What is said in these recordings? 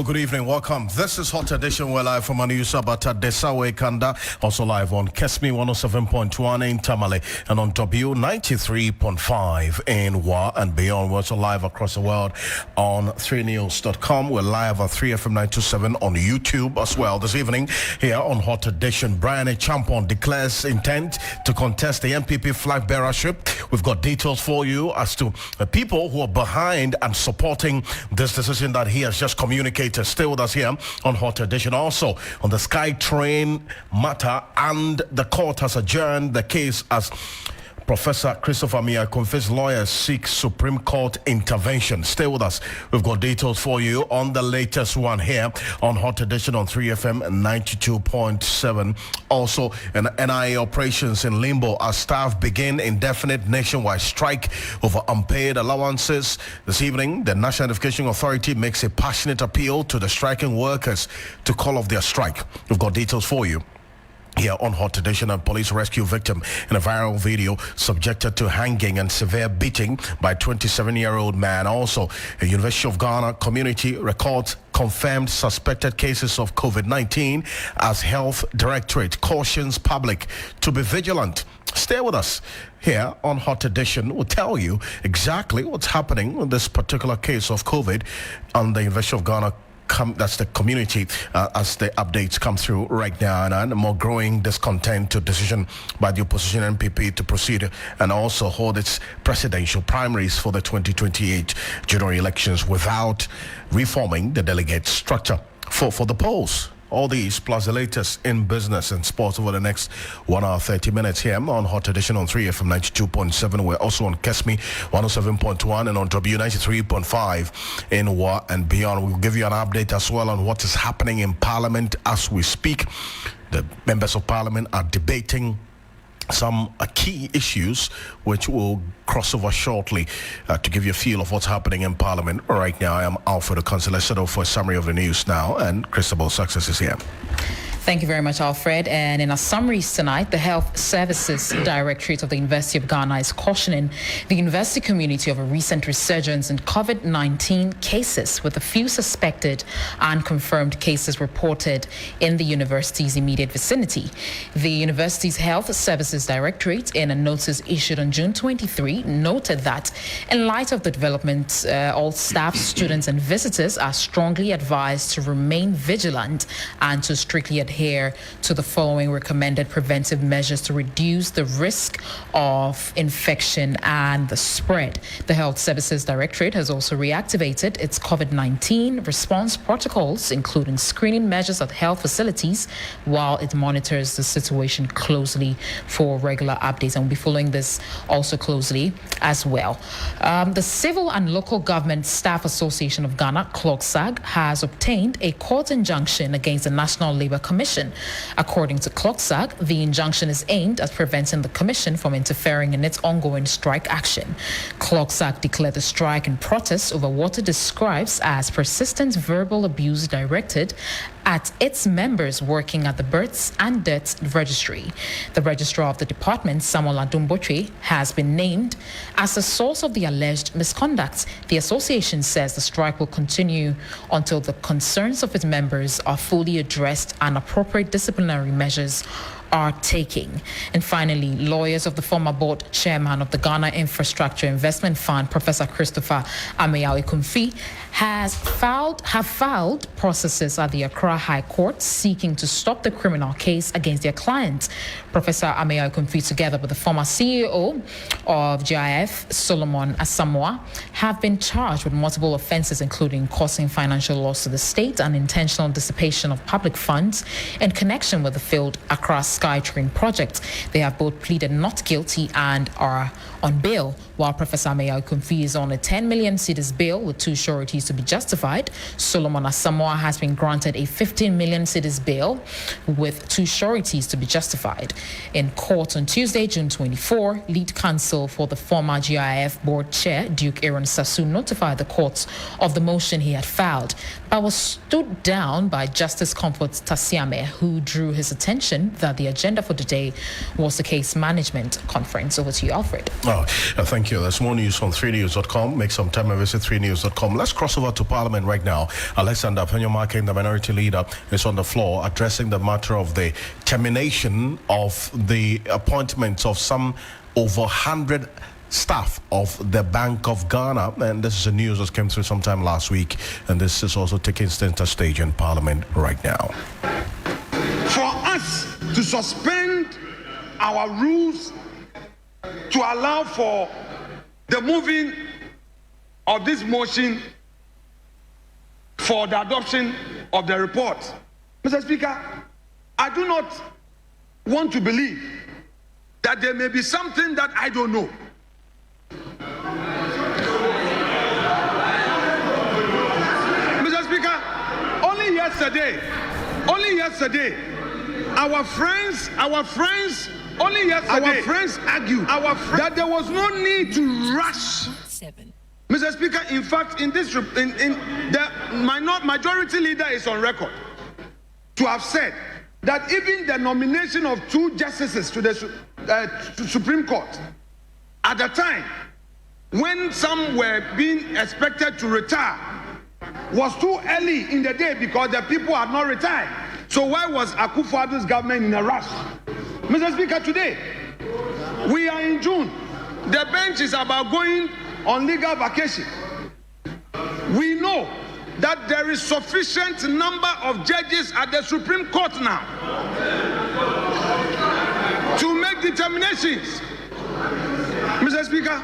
good evening. Welcome. This is Hot Edition. We're live from Anusabata, Desawe Kanda, also live on Kesmi 107.1 in Tamale and on W93.5 in Wa and beyond. We're also live across the world on 3news.com. We're live at 3FM 927 on YouTube as well. This evening here on Hot Edition, Brian Champon declares intent to contest the MPP flag bearership. We've got details for you as to the people who are behind and supporting this decision that he has just communicated. Stay with us here on Hot Edition. Also on the Sky Train matter, and the court has adjourned the case as Professor Christopher Ameyakunfi's lawyers seek Supreme Court intervention. Stay with us. We've got details for you on the latest one here on Hot Edition on 3FM 92.7. Also, an NIA operations in limbo as staff begin indefinite nationwide strike over unpaid allowances. This evening, the National Education Authority makes a passionate appeal to the striking workers to call off their strike. We've got details for you here on Hot Edition. A police rescue victim in a viral video subjected to hanging and severe beating by a 27-year-old man. Also, a University of Ghana community records confirmed suspected cases of COVID19 as health directorate cautions public to be vigilant. Stay with us here on Hot Edition. We'll tell you exactly what's happening with this particular case of COVID on the University of Ghana. That's the community as the updates come through right now, and more growing discontent to decision by the opposition MPP to proceed and also hold its presidential primaries for the 2028 general elections without reforming the delegate structure for the polls. All these plus the latest in business and sports over the next 1 hour 30 minutes here on Hot Edition on 3FM 92.7. We're also on Kesmi 107.1 and on W93.5 in Wa and beyond. We'll give you an update as well on what is happening in Parliament as we speak. The members of Parliament are debating some key issues which will cross over shortly to give you a feel of what's happening in Parliament right now. I am Alfred Ocansey. Let's settle for a summary of the news now, and Christabel Success is here. Thank you very much, Alfred. And in our summaries tonight, the Health Services Directorate of the University of Ghana is cautioning the university community of a recent resurgence in COVID-19 cases, with a few suspected and confirmed cases reported in the university's immediate vicinity. The university's Health Services Directorate, in a notice issued on June 23, noted that in light of the development, all staff, students and visitors are strongly advised to remain vigilant and to strictly adhere to the following recommended preventive measures to reduce the risk of infection and the spread. The Health Services Directorate has also reactivated its COVID-19 response protocols, including screening measures at health facilities, while it monitors the situation closely for regular updates, and we'll be following this also closely as well. The Civil and Local Government Staff Association of Ghana, CLOGSAG, has obtained a court injunction against the National Labour Commission. According to CLOGSAG, the injunction is aimed at preventing the Commission from interfering in its ongoing strike action. CLOGSAG declared the strike in protest over what it describes as persistent verbal abuse directed at its members working at the Births and Deaths Registry. The registrar of the department, Samuel Adumbotre, has been named as the source of the alleged misconduct. The association says the strike will continue until the concerns of its members are fully addressed and appropriate disciplinary measures are taking. And finally, lawyers of the former board chairman of the Ghana Infrastructure Investment Fund, Professor Christopher Ameyakunfi, have filed processes at the Accra High Court seeking to stop the criminal case against their client. Professor Ameyakunfi, together with the former CEO of GIF, Solomon Asamoah, have been charged with multiple offenses, including causing financial loss to the state and intentional dissipation of public funds in connection with the failed Accra SkyTrain project. They have both pleaded not guilty and are on bail, while Professor Ameyakunfi is on a 10 million cedis bail with 2 sureties to be justified. Solomon Asamoah has been granted a 15 million cedis bail with 2 sureties to be justified. In court on Tuesday, June 24, lead counsel for the former GIF board chair, Duke Aaron Sassoon, notified the courts of the motion he had filed, but was stood down by Justice Comfort Tasiame, who drew his attention that the agenda for today was the case management conference. Over to you, Alfred. Oh, thank you. Thank you. There's more news on 3news.com. Make some time and visit 3news.com. Let's cross over to Parliament right now. Alexander Penyomake, the minority leader, is on the floor addressing the matter of the termination of the appointments of some over 100 staff of the Bank of Ghana. And this is the news that came through sometime last week. And this is also taking center stage in Parliament right now. For us to suspend our rules to allow for the moving of this motion for the adoption of the report. Mr. Speaker, I do not want to believe that there may be something that I don't know. Mr. Speaker, only yesterday, our friends argued that there was no need to rush. Mr. Speaker, in fact, in the majority leader is on record to have said that even the nomination of 2 justices to the Supreme Court at the time when some were being expected to retire was too early in the day because the people had not retired. So why was Akufo-Addo's government in a rush? Mr. Speaker, today, we are in June. The bench is about going on legal vacation. We know that there is sufficient number of judges at the Supreme Court now to make determinations. Mr. Speaker,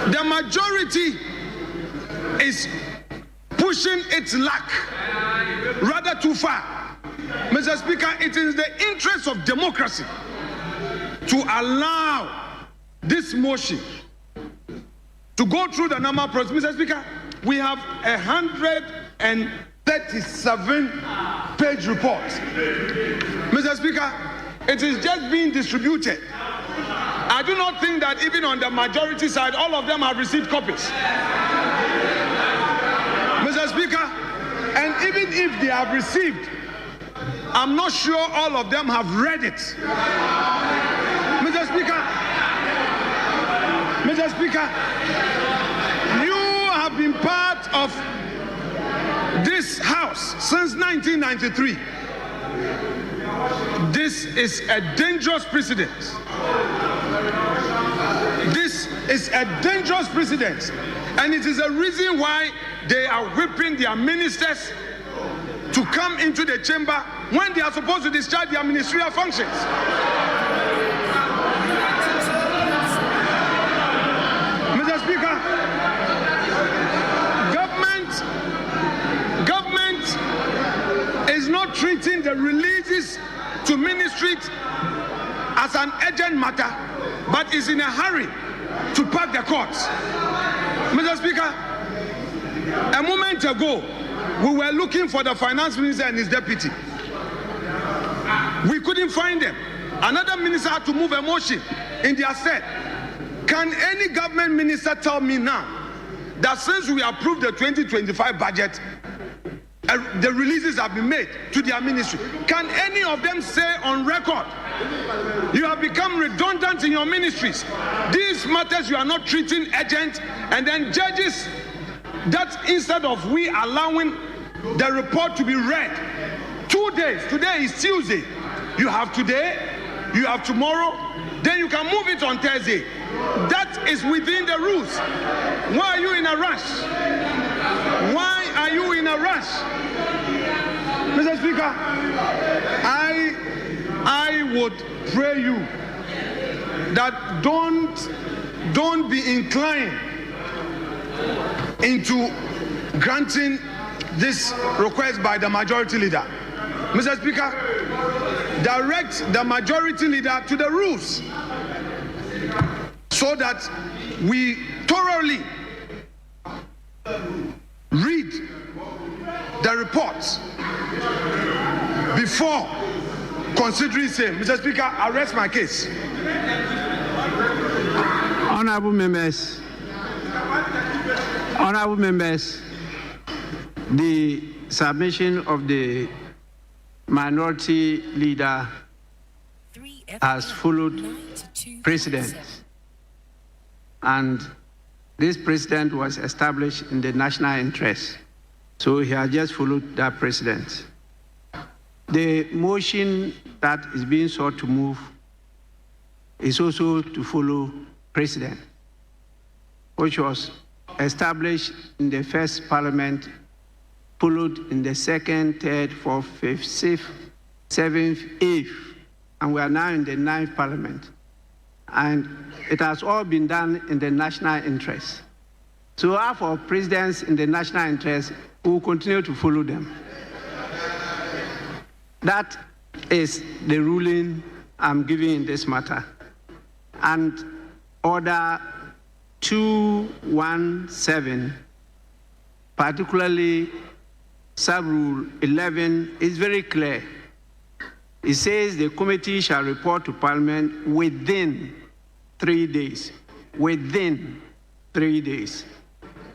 the majority is pushing its luck rather too far. Mr. Speaker, it is the interest of democracy to allow this motion to go through the normal process. Mr. Speaker, we have 137-page report. Mr. Speaker, it is just being distributed. I do not think that even on the majority side, all of them have received copies. Mr. Speaker, and even if they have received, I'm not sure all of them have read it. Mr. Speaker, you have been part of this House since 1993. This is a dangerous precedent. This is a dangerous precedent. And it is a reason why they are whipping their ministers to come into the chamber when they are supposed to discharge their ministerial functions. Mr. Speaker, government is not treating the releases to ministry as an urgent matter, but is in a hurry to pack the courts. Mr. Speaker, a moment ago, we were looking for the finance minister and his deputy. We couldn't find them. Another minister had to move a motion in their stead. Can any government minister tell me now that since we approved the 2025 budget, the releases have been made to their ministry? Can any of them say on record, you have become redundant in your ministries? These matters you are not treating urgent, and then judges that instead of we allowing the report to be read, 2 days, today is Tuesday, you have today, you have tomorrow, then you can move it on Thursday. That is within the rules. Why are you in a rush? Why are you in a rush? Mr. Speaker, I would pray you that don't be inclined into granting this request by the majority leader. Mr. Speaker, direct the majority leader to the rules so that we thoroughly read the reports before considering same. Mr. Speaker, I rest my case. Honorable members, the submission of the minority leader has followed precedent, and this precedent was established in the national interest. So he has just followed that precedent. The motion that is being sought to move is also to follow precedent, which was established in the first parliament, followed in the second, third, fourth, fifth, sixth, seventh, eighth, and we are now in the ninth parliament. And it has all been done in the national interest. So half of presidents in the national interest will continue to follow them. That is the ruling I'm giving in this matter. And Order 217, particularly Sub-Rule 11, is very clear. It says the committee shall report to Parliament within 3 days. Within 3 days.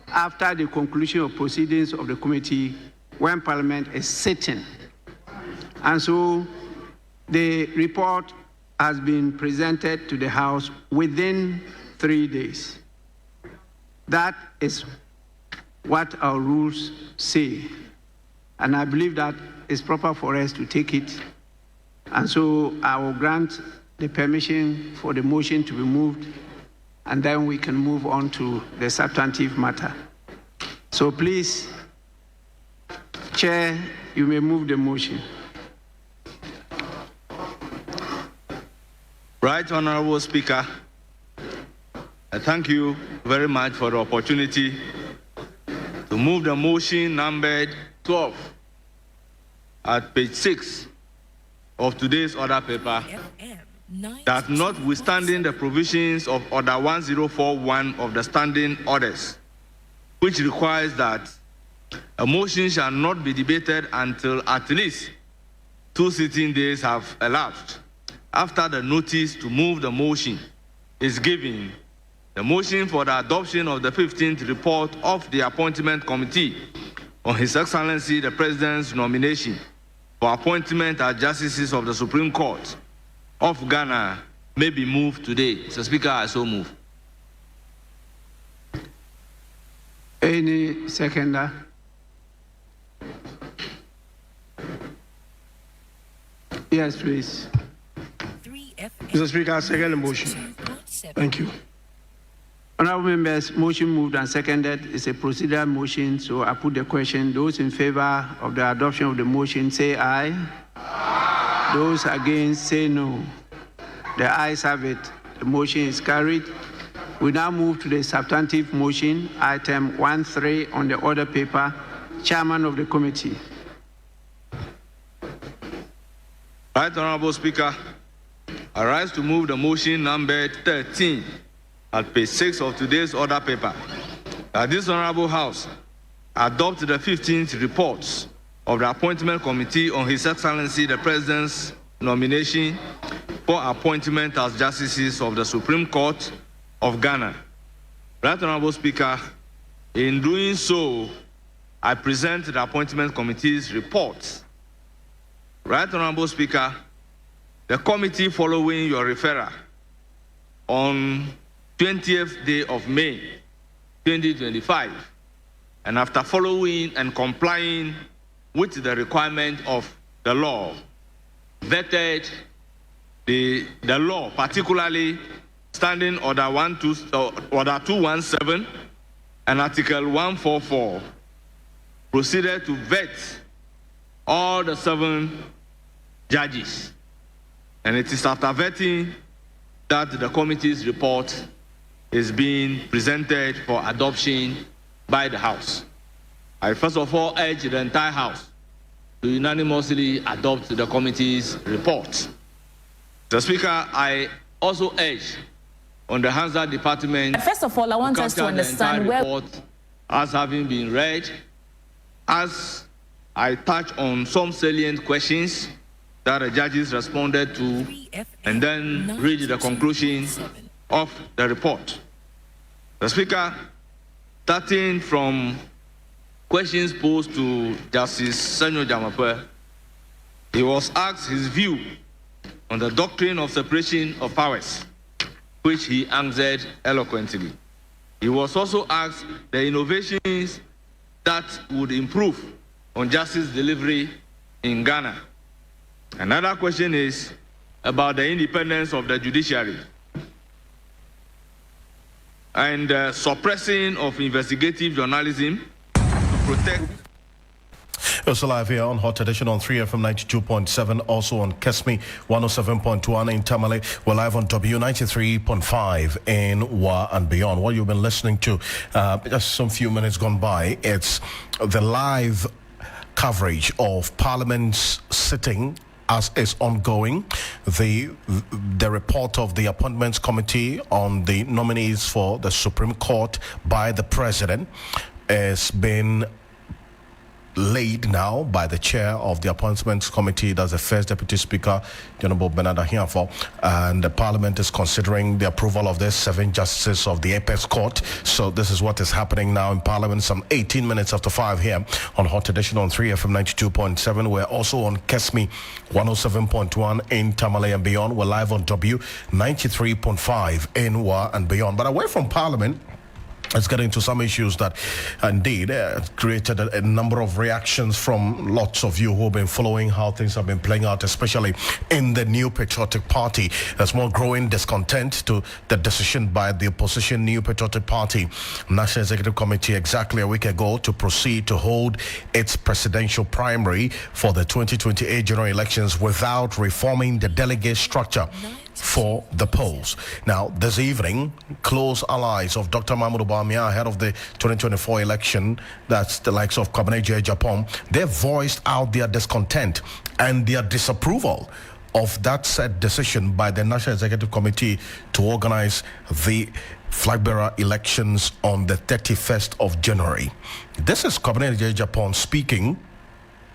After the conclusion of proceedings of the committee when Parliament is sitting. And so the report has been presented to the House within 3 days. That is what our rules say. And I believe that it's proper for us to take it. And so I will grant the permission for the motion to be moved, and then we can move on to the substantive matter. So please, Chair, you may move the motion. Right, Honorable Speaker, I thank you very much for the opportunity to move the motion numbered 12 at page 6 of today's order paper, that notwithstanding the provisions of Order 1041 of the Standing Orders, which requires that a motion shall not be debated until at least 2 sitting days have elapsed after the notice to move the motion is given, the motion for the adoption of the 15th report of the Appointment Committee on His Excellency the President's nomination for appointment as Justices of the Supreme Court of Ghana may be moved today. Mr. Speaker, I so move. Any seconder? Yes, please. Mr. Speaker, I second the motion. Thank you. Honorable members, motion moved and seconded. It's a procedural motion, so I put the question. Those in favor of the adoption of the motion, say aye. Aye. Those against, say no. The ayes have it. The motion is carried. We now move to the substantive motion, item 1.3 on the order paper. Chairman of the committee. Right, Honorable Speaker, I rise to move the motion numbered 13 at page 6 of today's order paper, that this Honorable House adopt the 15th reports of the Appointment Committee on His Excellency the President's nomination for appointment as Justices of the Supreme Court of Ghana. Right, Honorable Speaker, in doing so, I present the Appointment Committee's report. Right, Honorable Speaker, the committee following your referral on 20th day of May 2025, and after following and complying with the requirement of the law, vetted the law, particularly Standing Order 217 and Article 144, proceeded to vet all the 7 judges. And it is after vetting that the committee's report is being presented for adoption by the House. I first of all urge the entire House to unanimously adopt the committee's report. Mr. Speaker, I also urge on the Hansard Department. First of all, I want us to understand where report as having been read, as I touch on some salient questions that the judges responded to, and then read the conclusion of the report. The Speaker, starting from questions posed to Justice Senyo Jamape, he was asked his view on on the doctrine of separation of powers, which he answered eloquently. He was also asked the innovations that would improve on justice delivery in Ghana. Another question is about the independence of the judiciary and suppressing of investigative journalism to protect. Also live here on Hot Edition on 3FM 92.7, also on Kesmi 107.1 in Tamale. We're live on W93.5 in Wa and beyond. What you've been listening to just some few minutes gone by, it's the live coverage of Parliament's sitting as is ongoing. The report of the Appointments Committee on the nominees for the Supreme Court by the President has been laid now by the chair of the Appointments Committee, that's the first Deputy Speaker, the Honorable Bernard Ahiafo, and the Parliament is considering the approval of the 7 justices of the Apex Court. So this is what is happening now in Parliament, some 18 minutes after 5 here on Hot Edition on 3FM 92.7. We're also on Kesmi 107.1 in Tamale and beyond. We're live on W 93.5 in Wa and beyond. But away from Parliament, let's get into some issues that indeed created a number of reactions from lots of you who have been following how things have been playing out, especially in the New Patriotic Party. There's more growing discontent to the decision by the opposition New Patriotic Party National Executive Committee exactly a week ago to proceed to hold its presidential primary for the 2028 general elections without reforming the delegate structure for the polls. Now, this evening, close allies of Dr. Mahmoud Bawumia ahead of the 2024 election, that's the likes of Kwabena Japan, they voiced out their discontent and their disapproval of that said decision by the National Executive Committee to organize the flag bearer elections on the 31st of January. This is Kwabena Japan speaking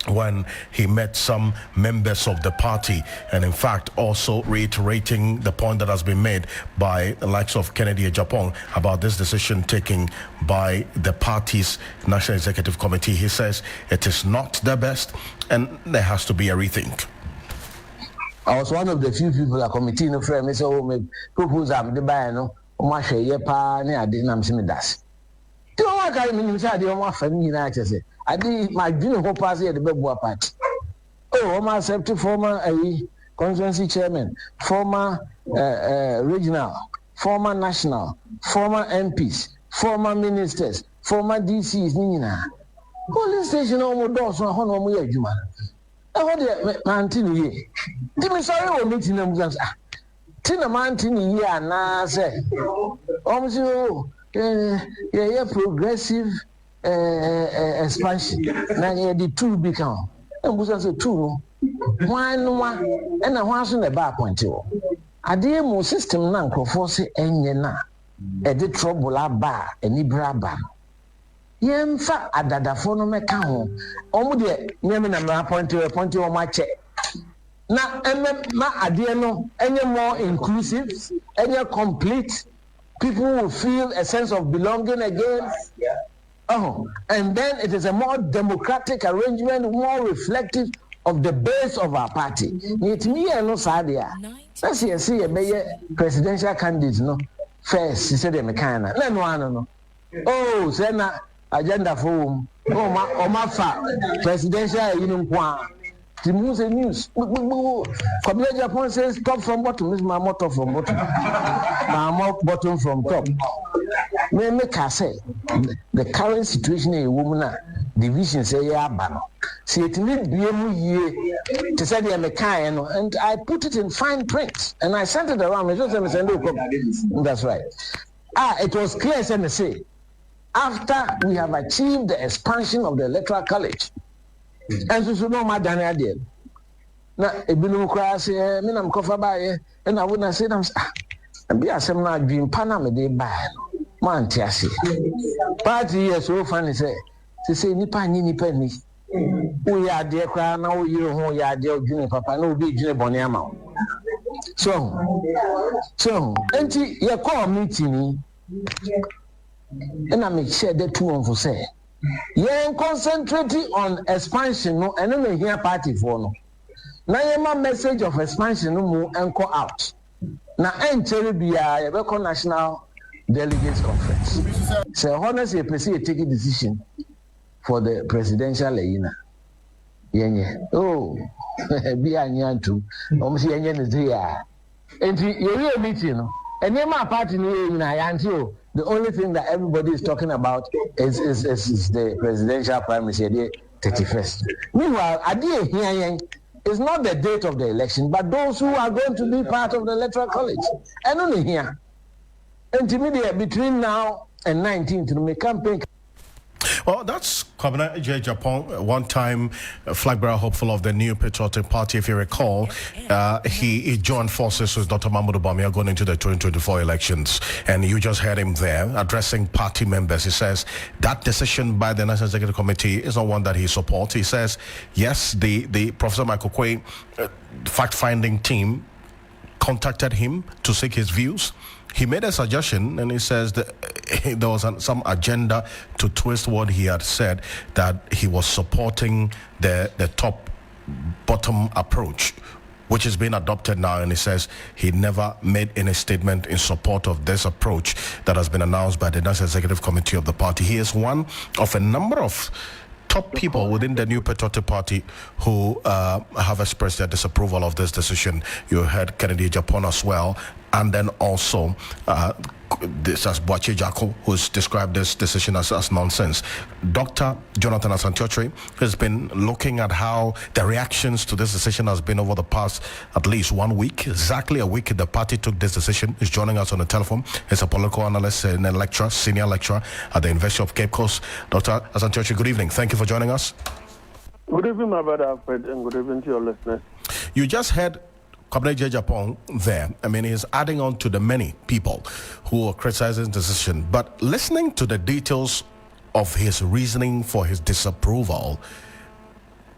when he met some members of the party, and in fact also reiterating the point that has been made by the likes of Kennedy Japan about this decision taken by the party's National Executive Committee. He says it is not the best and there has to be a rethink. I was one of the few people that committee no friend me say oh me propose am the buy no o ma hwe ye pa na ade na me das. Do I carry me say ade o ma fa me na che say I did my junior whole party at the Bebua party. Oh, I'm accepted former constituency chairman, former regional, former national, former MPs, former ministers, former DCs, Nina. Police station almost does not honor me, Juma. I want the Mantini. Timmy, sorry, we're meeting them. Tina Mantini, yeah, na say, almost yeah, progressive. Expansion. Now the two become. And we say two. One and a once in the back point. A dear more system now force any na. A de trouble a bar any braba. Yem fa a dada phone me count. Omude Yemen appoint you on my check. Now, ma a dear no any more inclusive, any complete. People will feel a sense of belonging again. Oh, and then it is a more democratic arrangement, more reflective of the base of our party. It me and no sadia. Let's see a presidential candidate, no first. He said, "Mekana." No. Oh, Sena agenda for my presidential union. The news. Kwabena Japan says top from bottom is my motto from bottom. My bottom from top. Make I say the current situation in woman division say yeah bano. See it need be ye to say the American and I put it in fine print and I sent it around. That's right. It was clear say after we have achieved the expansion of the electoral college. And so no my Daniel did. Now a binum class here, me nam cover by and I wouldn't say them and be a seminar dream Panama de buy. Man tiasi. Party years so funny say nipa ni penny. We are dear cry now you home ya dear junior papa no be junior boniama. So auntie you call meeting and I make sure that two on for say. Yeah, concentrating on expansion, no, and then here party for no. na yema message of expansion mu enko out na encheri bia ye be national delegates conference say honest ye person take a decision for the presidential election yenye oh bia nyantu omsi yenye nzia enti ye meeting no enema party ni na yanti the only thing that everybody is talking about is the presidential primacy the 31st. Meanwhile, it's not the date of the election, but those who are going to be part of the electoral college. And only here, intermediate between now and 19th to make campaign. Well, that's Kwabena J. Japan, one-time flag bearer hopeful of the New Patriotic Party. If you recall, he joined forces with Dr. Mahmoud Bawumia going into the 2024 elections. And you just heard him there addressing party members. He says that decision by the National Executive Committee is not one that he supports. He says, yes, the Professor Michael Quay fact-finding team contacted him to seek his views. He made a suggestion, and he says that there was some agenda to twist what he had said, that he was supporting the top-bottom approach, which is being adopted now. And he says he never made any statement in support of this approach that has been announced by the National Executive Committee of the party. He is one of a number of top people within the New Patriotic Party who have expressed their disapproval of this decision. You heard Kennedy Japan as well, and then also this as Boache Jacko, who's described this decision as nonsense. Dr. Jonathan Asantiotre has been looking at how the reactions to this decision has been over the past at least 1 week. Exactly a week the party took this decision. He's joining us on the telephone. He's a political analyst and a lecturer, senior lecturer at the University of Cape Coast. Dr. Asantiotre, good evening. Thank you for joining us. Good evening, my brother Alfred, and good evening to your listeners. You just heard Kwabena J. Japan there. I mean, he's adding on to the many people who are criticizing the decision. But listening to the details of his reasoning for his disapproval,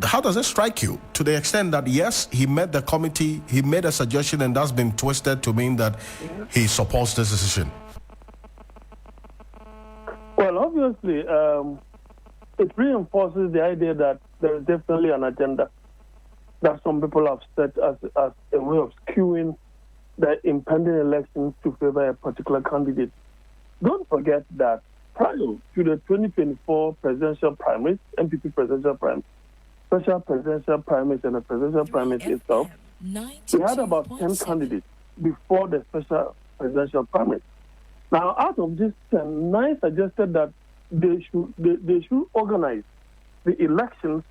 how does it strike you? To the extent that, yes, he met the committee, he made a suggestion, and that's been twisted to mean that he supports this decision. Well, obviously, it reinforces the idea that there is definitely an agenda that some people have set as a way of skewing the impending elections to favor a particular candidate. Don't forget that prior to the 2024 presidential primaries, MPP presidential primaries, special presidential primaries, and the presidential primaries itself, we had about 10 candidates before the special presidential primaries. Now, out of these 10, 9 suggested that they should organize the elections,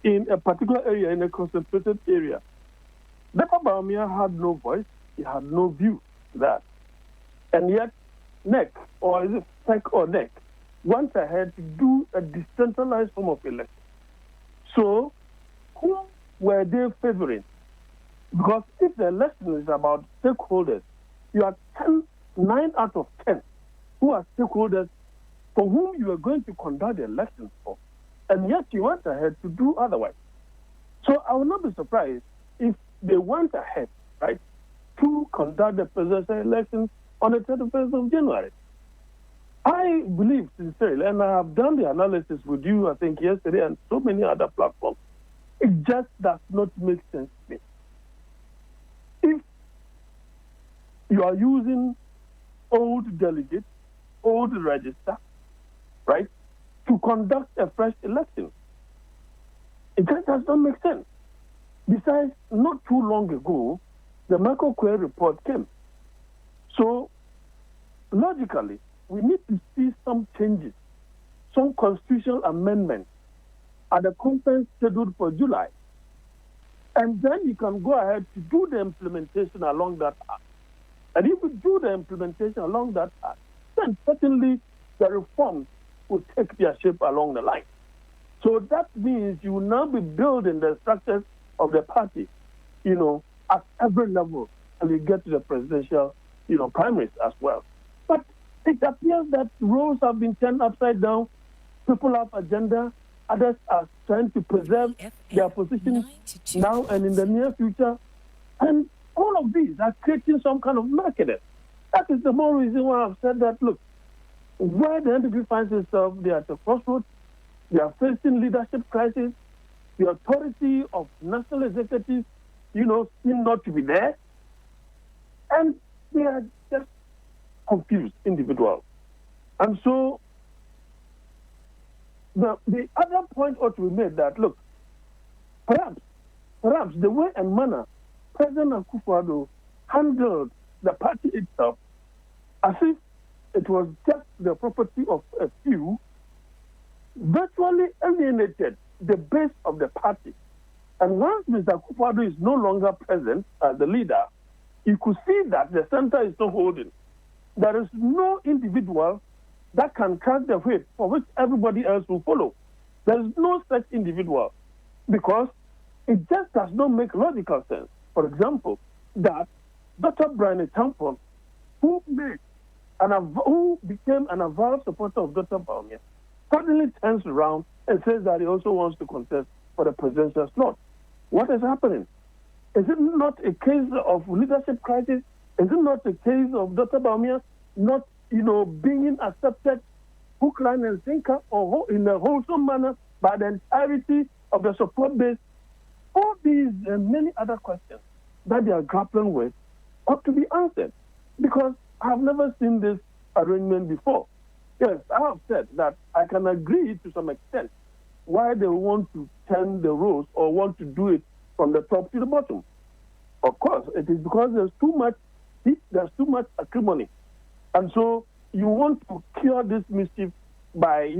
in a particular area, in a concentrated area. Dr. Bawumia had no voice, he had no view to that. And yet, NEC, or is it SEC or NEC, went ahead to do a decentralized form of election. So, who were they favoring? Because if the election is about stakeholders, you are 9 out of 10 who are stakeholders for whom you are going to conduct the elections for. And yet you went ahead to do otherwise. So I will not be surprised if they went ahead, right, to conduct the presidential elections on the 31st of January. I believe sincerely, and I have done the analysis with you, I think, yesterday and so many other platforms, it just does not make sense to me. If you are using old delegates, old register, right, to conduct a fresh election, it just does not make sense. Besides, not too long ago, the Michael Quay report came. So, logically, we need to see some changes, some constitutional amendments at the conference scheduled for July. And then you can go ahead to do the implementation along that path. And if you do the implementation along that path, then certainly the reforms will take their shape along the line. So that means you will now be building the structures of the party, at every level, and you get to the presidential, primaries as well. But it appears that roles have been turned upside down. People have agenda. Others are trying to preserve their positions now and in the near future. And all of these are creating some kind of market. That is the more reason why I've said that, look, where the NPP finds itself, they are at the crossroads, they are facing leadership crisis, the authority of national executives, seem not to be there. And they are just confused individuals. And so the other point ought to be made that, look, perhaps the way and manner President Akufo-Addo handled the party itself as if it was just the property of a few, virtually alienated the base of the party. And once Mr. Akufo-Addo is no longer present as the leader, you could see that the center is not holding. There is no individual that can carry the weight for which everybody else will follow. There is no such individual because it just does not make logical sense. For example, that Dr. Brian Tampon, who became an avowed supporter of Dr. Bawumia, suddenly turns around and says that he also wants to contest for the presidential slot. What is happening? Is it not a case of leadership crisis? Is it not a case of Dr. Bawumia not, being accepted hook, line, and sinker or in a wholesome manner by the entirety of the support base? All these and many other questions that they are grappling with ought to be answered, because I have never seen this arrangement before. Yes, I have said that I can agree to some extent why they want to turn the roles or want to do it from the top to the bottom. Of course, it is because there's too much heat, there's too much acrimony. And so you want to cure this mischief by,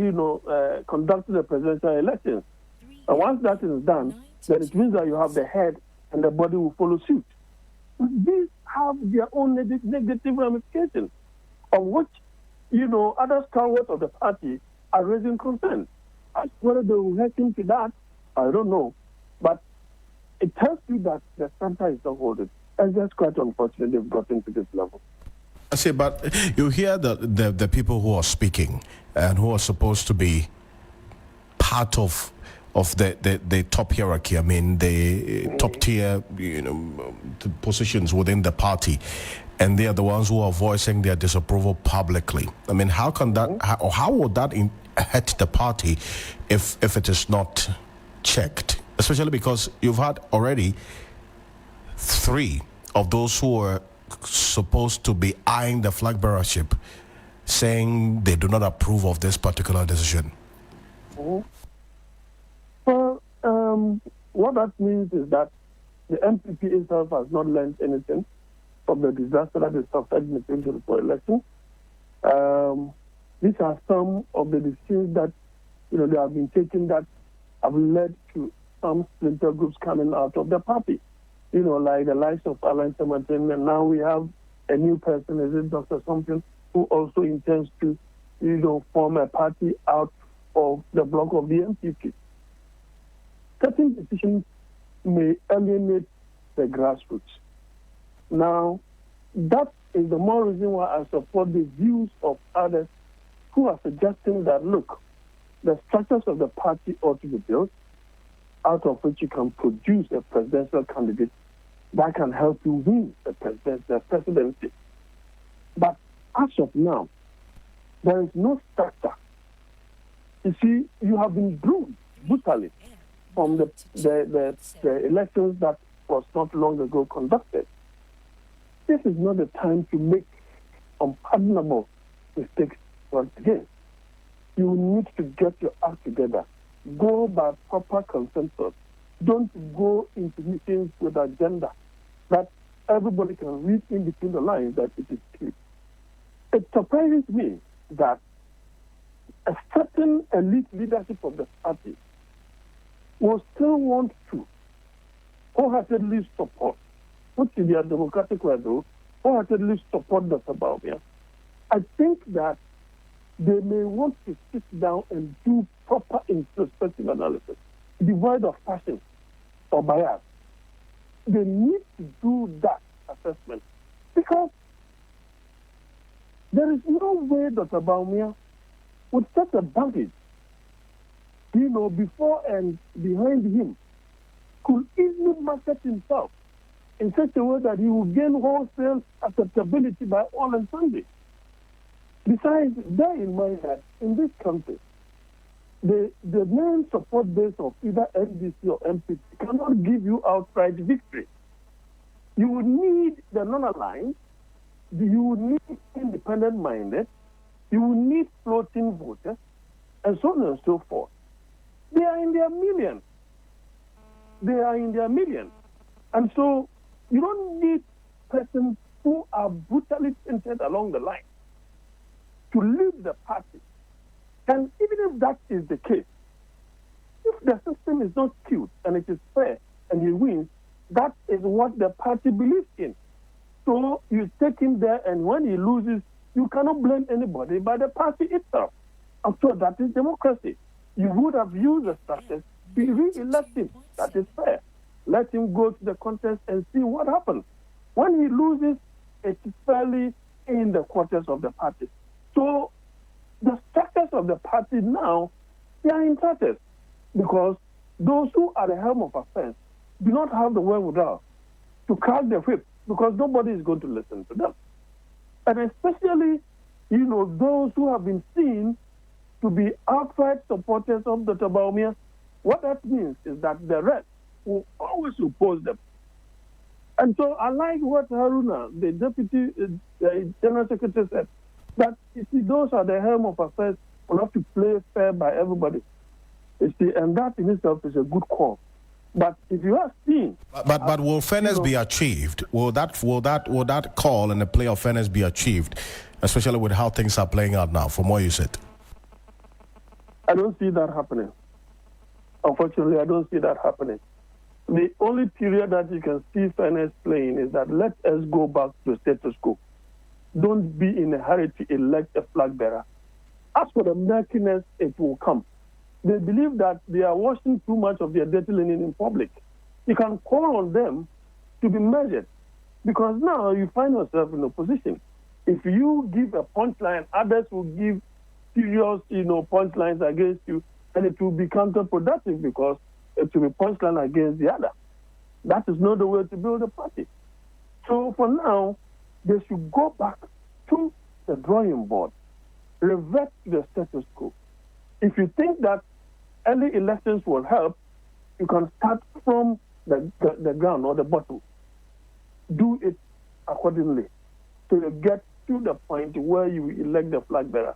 conducting the presidential elections. And once that is done, then it means that you have the head and the body will follow suit. These have their own negative ramifications, on which, other stalwarts of the party are raising concern. As whether they will help into that, I don't know. But it tells you that the center is not holding. And that's quite unfortunate they've gotten to this level. I say, but you hear the people who are speaking and who are supposed to be part of the top hierarchy. I mean, the top tier, the positions within the party, and they are the ones who are voicing their disapproval publicly. I mean, how can that, or how would that hurt the party if it is not checked? Especially because you've had already 3 of those who are supposed to be eyeing the flag bearership saying they do not approve of this particular decision. Well, what that means is that the MPP itself has not learned anything from the disaster that is suffered in the 2024 election. These are some of the decisions that they have been taking that have led to some splinter groups coming out of the party. Like the likes of Alan Samantin, and now we have a new person, is it Dr. Something, who also intends to, form a party out of the bloc of the MPP. Certain decisions may alienate the grassroots. Now, that is the more reason why I support the views of others who are suggesting that, look, the structures of the party ought to be built, out of which you can produce a presidential candidate that can help you win the presidency. But as of now, there is no structure. You see, you have been bruised brutally from the elections that was not long ago conducted. This is not the time to make unpardonable mistakes once again. You need to get your act together. Go by proper consensus. Don't go into meetings with an agenda that everybody can read in between the lines that it is clear. It surprises me that a certain elite leadership of the party will still want to wholeheartedly support, which is their democratic right, wholeheartedly support Dr. Bawumia. I think that they may want to sit down and do proper introspective analysis, devoid of passion or bias. They need to do that assessment, because there is no way Dr. Bawumia would set a baggage, before and behind him, could easily market himself in such a way that he will gain wholesale acceptability by all and sundry. Besides, bear in mind that in this country, the main support base of either NDC or MPP cannot give you outright victory. You would need the non-aligned, you would need independent-minded, you would need floating voters, and so on and so forth. They are in their millions. And so you don't need persons who are brutally tainted along the line to lead the party. And even if that is the case, if the system is not skewed and it is fair and he wins, that is what the party believes in. So you take him there, and when he loses, you cannot blame anybody but the party itself. After that is democracy. You would have used the structures to re-elect him. That is fair. Let him go to the contest and see what happens. When he loses, it is fairly in the quarters of the party. So the structures of the party now, they are in tatters because those who are the helm of affairs do not have the wherewithal to crack the whip because nobody is going to listen to them. And especially, those who have been seen to be outright supporters of Dr. Bawumia, what that means is that the rest will always oppose them. And so I like what Haruna, the Deputy General Secretary, said, that, you see, those are the helm of affairs will have to play fair by everybody. You see, and that in itself is a good call. But if you are seen... But will fairness be achieved? Will that call and the play of fairness be achieved, especially with how things are playing out now, from what you said? I don't see that happening. Unfortunately, I don't see that happening. The only period that you can see fairness playing is that let us go back to the status quo. Don't be in a hurry to elect a flag bearer. As for the murkiness, it will come. They believe that they are washing too much of their dirty linen in public. You can call on them to be measured because now you find yourself in a position. If you give a punchline, others will give serious, punchlines against you, and it will be counterproductive because it will be punchline against the other. That is not the way to build a party. So for now, they should go back to the drawing board, revert to the status quo. If you think that early elections will help, you can start from the ground or the bottom. Do it accordingly so you get to the point where you elect the flag bearer.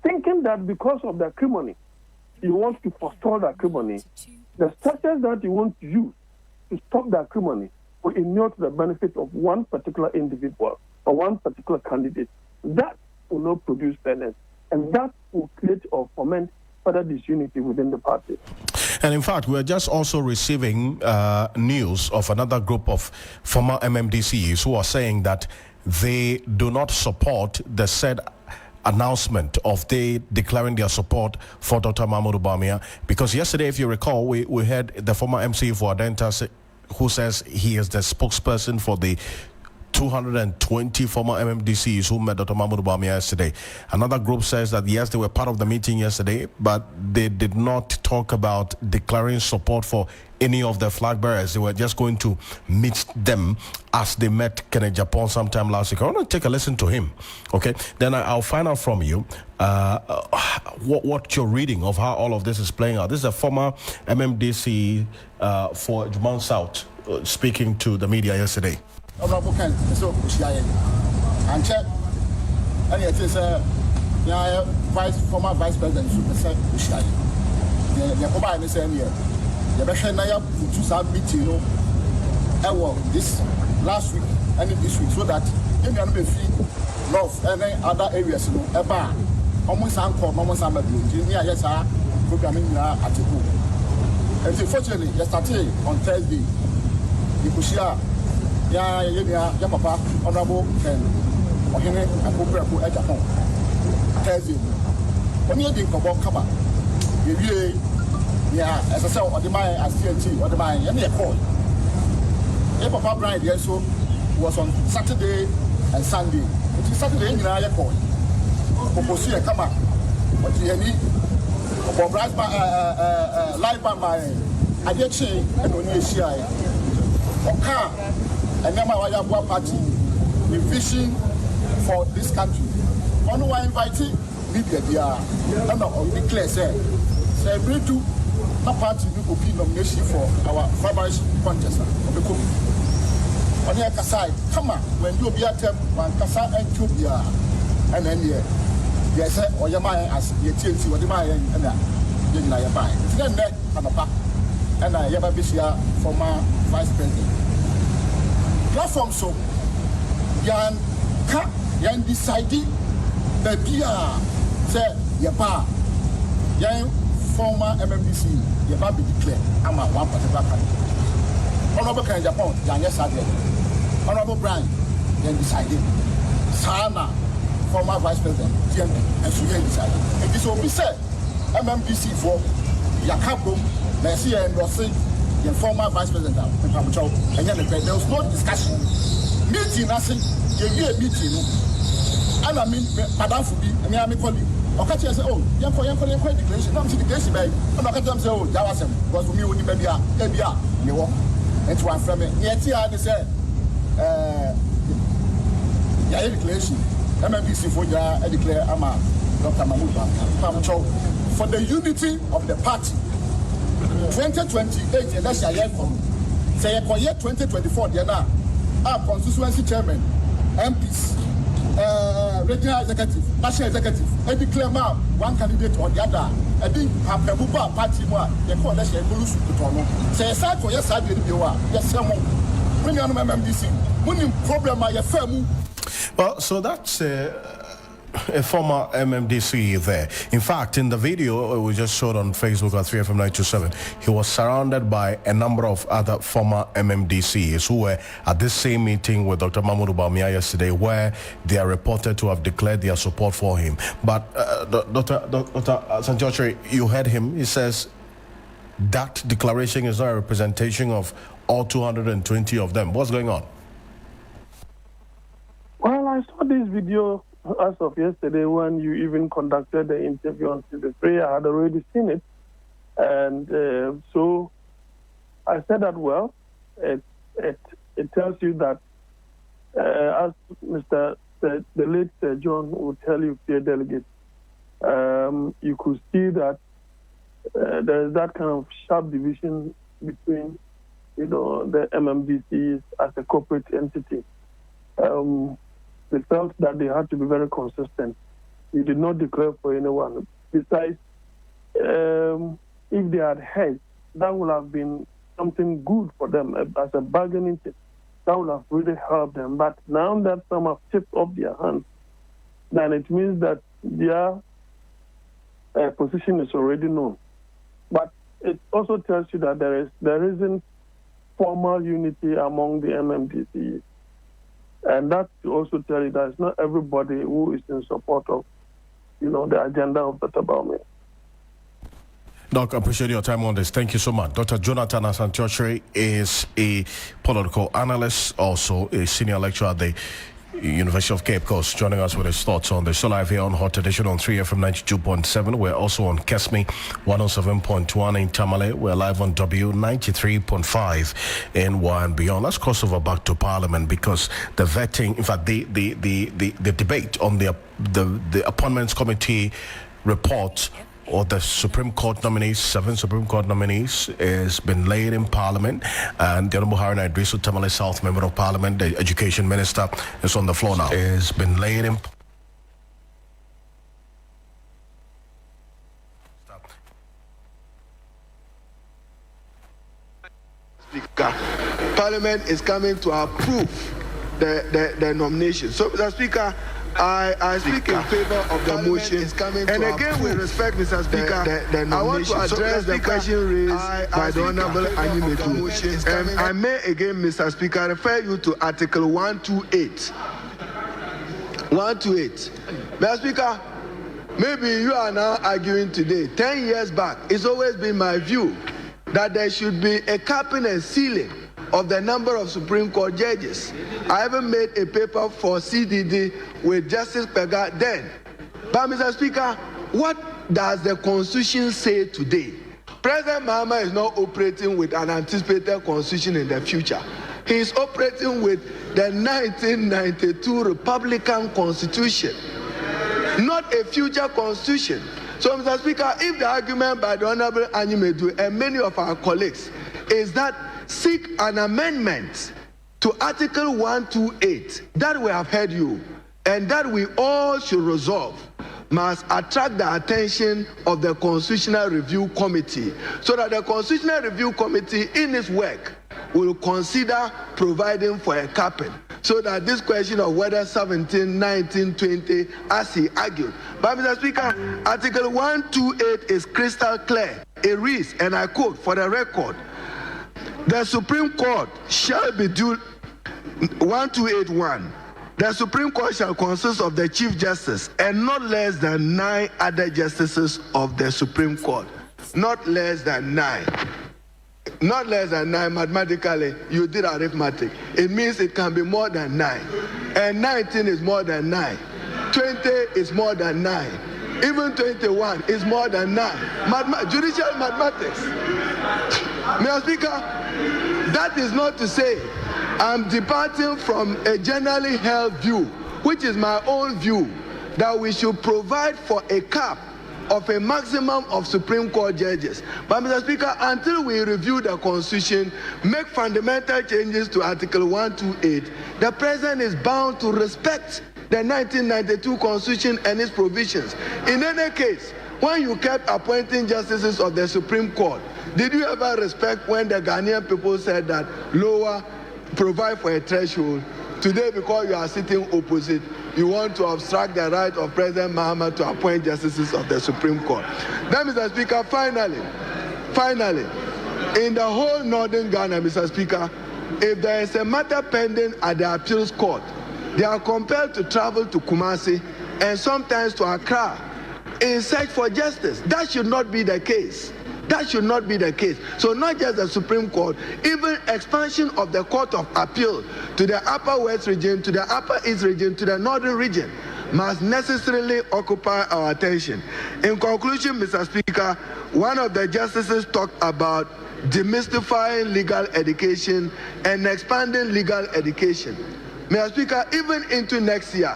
Thinking that because of the acrimony, you want to forestall the acrimony, the structures that you want to use to stop the acrimony will inure to the benefit of one particular individual or one particular candidate. That will not produce fairness, and that will create or foment further disunity within the party. And in fact, we are just also receiving news of another group of former MMDCs who are saying that they do not support the said announcement of they declaring their support for Dr. Mahmoud Bawumia, because yesterday, if you recall, we heard the former MC for Adenta who says he is the spokesperson for the 220 former MMDCs who met Dr. Mahmoud Bawumia yesterday. Another group says that yes, they were part of the meeting yesterday, but they did not talk about declaring support for any of the flag bearers. They were just going to meet them as they met Kenneth Japan sometime last week. I want to take a listen to him, okay? Then I'll find out from you what you're reading of how all of this is playing out. This is a former MMDC for Juman South speaking to the media yesterday. Honorable Ken, so and check, and it is former vice president, the Koba the same year. The Beshanaya to some meeting, this last week and this week, so that you can be free love and other areas, about almost yes, programming at the book. And unfortunately, yesterday on Thursday, the Kushia. Ya papa honorable Ken Ohene Akoperapo at Japan Thursday when you think about cover you as I said or the my as TNT or the my any call ya papa Brian there so was on Saturday and Sunday it is Saturday in ya call proposi e kama what you need for Brian live by my adiechi and only share oka and then my party, the vision for this country. One who are inviting media, and declare say say we do na party we go be nomination for our vice contest of the coup. On the other side, come on, when you be at one kasa and Cubia and NIA. Yes, or your mind as the TNT or the Maya and I buy. It's then that and a back and I ever be here former vice president. Platform so yan ka yan deciding the beer say your bar yan former MMDC your bar be declared I'm a one particular country. Honorable Ken Japan yan yes I did. Honorable Brian yan deciding Sana former vice president and so yan deciding. And this will be said MMDC for Yakabo let's see endorse the former vice president and there was no discussion. Meeting, I say, you meeting. And I mean, Madame Fubi, and I mean, colleague. Okay, say, oh, young declaration. I'm seeing the case, baby. I'm not going to say, oh, Jawasem, was for me when you maybe are, you walk. That's one from it. Yet, they say, yeah, declaration. MMBC for ya, I declare, I'm a Dr. Mahmoud for the unity of the party. 2028, and that's a year from. Say, a year 2024, they're now. Our constituency chairman, MPs, regional executive, national executive, they declare now one candidate or the other. I think have a party more. They call that a solution to Tono. Say, aside for yes, I did you are. Yes, someone. When you are MMDC, when you problem are your firm. Well, so that's a former MMDC there. In fact, in the video we just showed on Facebook at 3FM927, he was surrounded by a number of other former MMDCs who were at this same meeting with Dr. Mahmoud Bawumia yesterday, where they are reported to have declared their support for him. But Dr. Sanchotre, you heard him. He says that declaration is not a representation of all 220 of them. What's going on? Well, I saw this video as of yesterday when you even conducted the interview until the prayer. I had already seen it. And so I said that, well, it tells you that, as the late John would tell you, dear delegate, you could see that there is that kind of sharp division between, the MMDCs as a corporate entity. They felt that they had to be very consistent. They did not declare for anyone. Besides, if they had hedged, that would have been something good for them as a bargaining chip. That would have really helped them. But now that some have tipped off their hands, then it means that their position is already known. But it also tells you that there isn't formal unity among the MMDCs. And that to also tell you that it's not everybody who is in support of, the agenda of Dr. Bawumia. Doc, I appreciate your time on this. Thank you so much. Dr. Jonathan Asantiotre is a political analyst, also a senior lecturer at the University of Cape Coast, joining us with his thoughts on this. So live here on Hot Edition on 3FM 92.7. We're also on Kesmi 107.1 in Tamale. We're live on W 93.5 in Y and beyond. Let's cross over back to Parliament, because the vetting, in fact, the debate on the Appointments Committee report or the Supreme Court nominees, 7 Supreme Court nominees, has been laid in Parliament. And the Honorable Haruna Idrisu Tamale South Member of Parliament, the Education Minister, is on the floor now. Has been laid in. Speaker, Parliament is coming to approve the nomination. So, Mr. Speaker, I speak in favor of the motion, and again with respect, Mr. Speaker, I want to address the question raised by the Honorable Animetu. And I may again, Mr. Speaker, refer you to Article 128. 128. Mr. Speaker, maybe you are now arguing today. 10 years back, it's always been my view that there should be a capping and ceiling of the number of Supreme Court judges. I even made a paper for CDD with Justice Pega then. But Mr. Speaker, what does the Constitution say today? President Mahama is not operating with an anticipated Constitution in the future. He is operating with the 1992 Republican Constitution, not a future Constitution. So, Mr. Speaker, if the argument by the Honorable Anyimedu and many of our colleagues is that seek an amendment to Article 128, that we have heard you, and that we all should resolve, must attract the attention of the Constitutional Review Committee, so that the Constitutional Review Committee in its work will consider providing for a capping, so that this question of whether 17, 19, 20, as he argued. But Mr. Speaker, Article 128 is crystal clear. It reads, and I quote for the record, the Supreme Court shall be due, 1281, the Supreme Court shall consist of the Chief Justice and not less than 9 other justices of the Supreme Court. Not less than 9. Not less than 9, mathematically, you did arithmetic. It means it can be more than 9. And 19 is more than 9. 20 is more than 9. Even 21 is more than 9. Judicial mathematics. Mr. Speaker, that is not to say I'm departing from a generally held view, which is my own view, that we should provide for a cap of a maximum of Supreme Court judges. But Mr. Speaker, until we review the Constitution, make fundamental changes to Article 128, the President is bound to respect the 1992 Constitution and its provisions. In any case, when you kept appointing justices of the Supreme Court, did you ever respect when the Ghanaian people said that lower, provide for a threshold? Today, because you are sitting opposite, you want to obstruct the right of President Mahama to appoint justices of the Supreme Court. Then, Mr. Speaker, finally, in the whole northern Ghana, Mr. Speaker, if there is a matter pending at the appeals court, they are compelled to travel to Kumasi and sometimes to Accra in search for justice. That should not be the case. That should not be the case. So not just the Supreme Court, even expansion of the Court of Appeal to the Upper West region, to the Upper East region, to the Northern region must necessarily occupy our attention. In conclusion, Mr. Speaker, one of the justices talked about demystifying legal education and expanding legal education. Mr. Speaker, even into next year,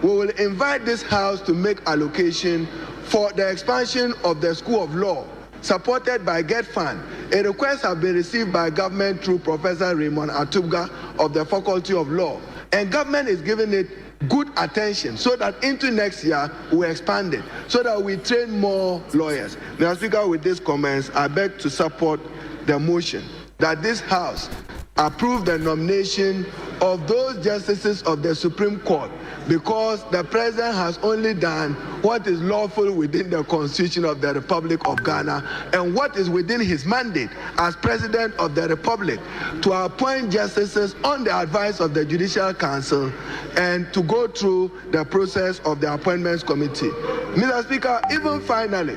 we will invite this House to make allocation for the expansion of the School of Law, supported by Get Fund. A request has been received by government through Professor Raymond Atubga of the Faculty of Law. And government is giving it good attention so that into next year we expand it, so that we train more lawyers. Mr. Speaker, with these comments, I beg to support the motion that this House approve the nomination of those justices of the Supreme Court, because the President has only done what is lawful within the Constitution of the Republic of Ghana and what is within his mandate as President of the Republic to appoint justices on the advice of the Judicial Council and to go through the process of the Appointments Committee. Mr. Speaker, even finally,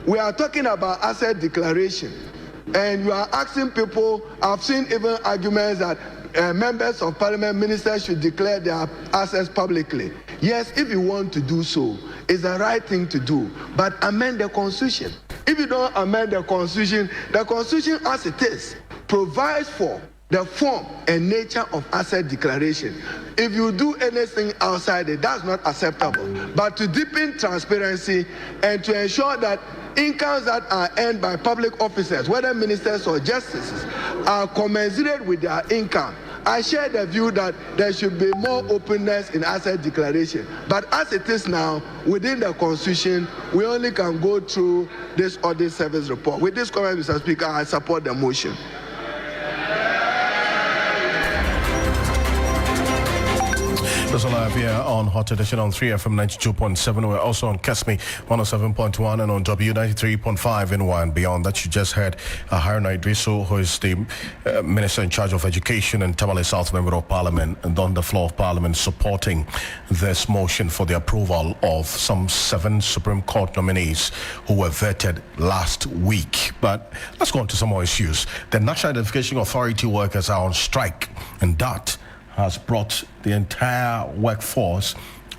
we are talking about asset declaration. And you are asking people, I've seen even arguments that members of parliament, ministers should declare their assets publicly. Yes, if you want to do so, it's the right thing to do. But amend the Constitution. If you don't amend the Constitution as it is provides for the form and nature of asset declaration. If you do anything outside it, that's not acceptable. But to deepen transparency and to ensure that incomes that are earned by public officers, whether ministers or justices, are commensurate with their income, I share the view that there should be more openness in asset declaration. But as it is now, within the Constitution, we only can go through this audit service report. With this comment, Mr. Speaker, I support the motion. There's a live here on Hot Edition on 3FM 92.7. We're also on Kesme 107.1 and on W93.5 in and beyond. That you just heard Haruna Idrisu, who is the Minister in charge of Education and Tamale South Member of Parliament, and on the floor of Parliament supporting this motion for the approval of some 7 Supreme Court nominees who were vetted last week. But let's go on to some more issues. The National Identification Authority workers are on strike, and that has brought the entire workforce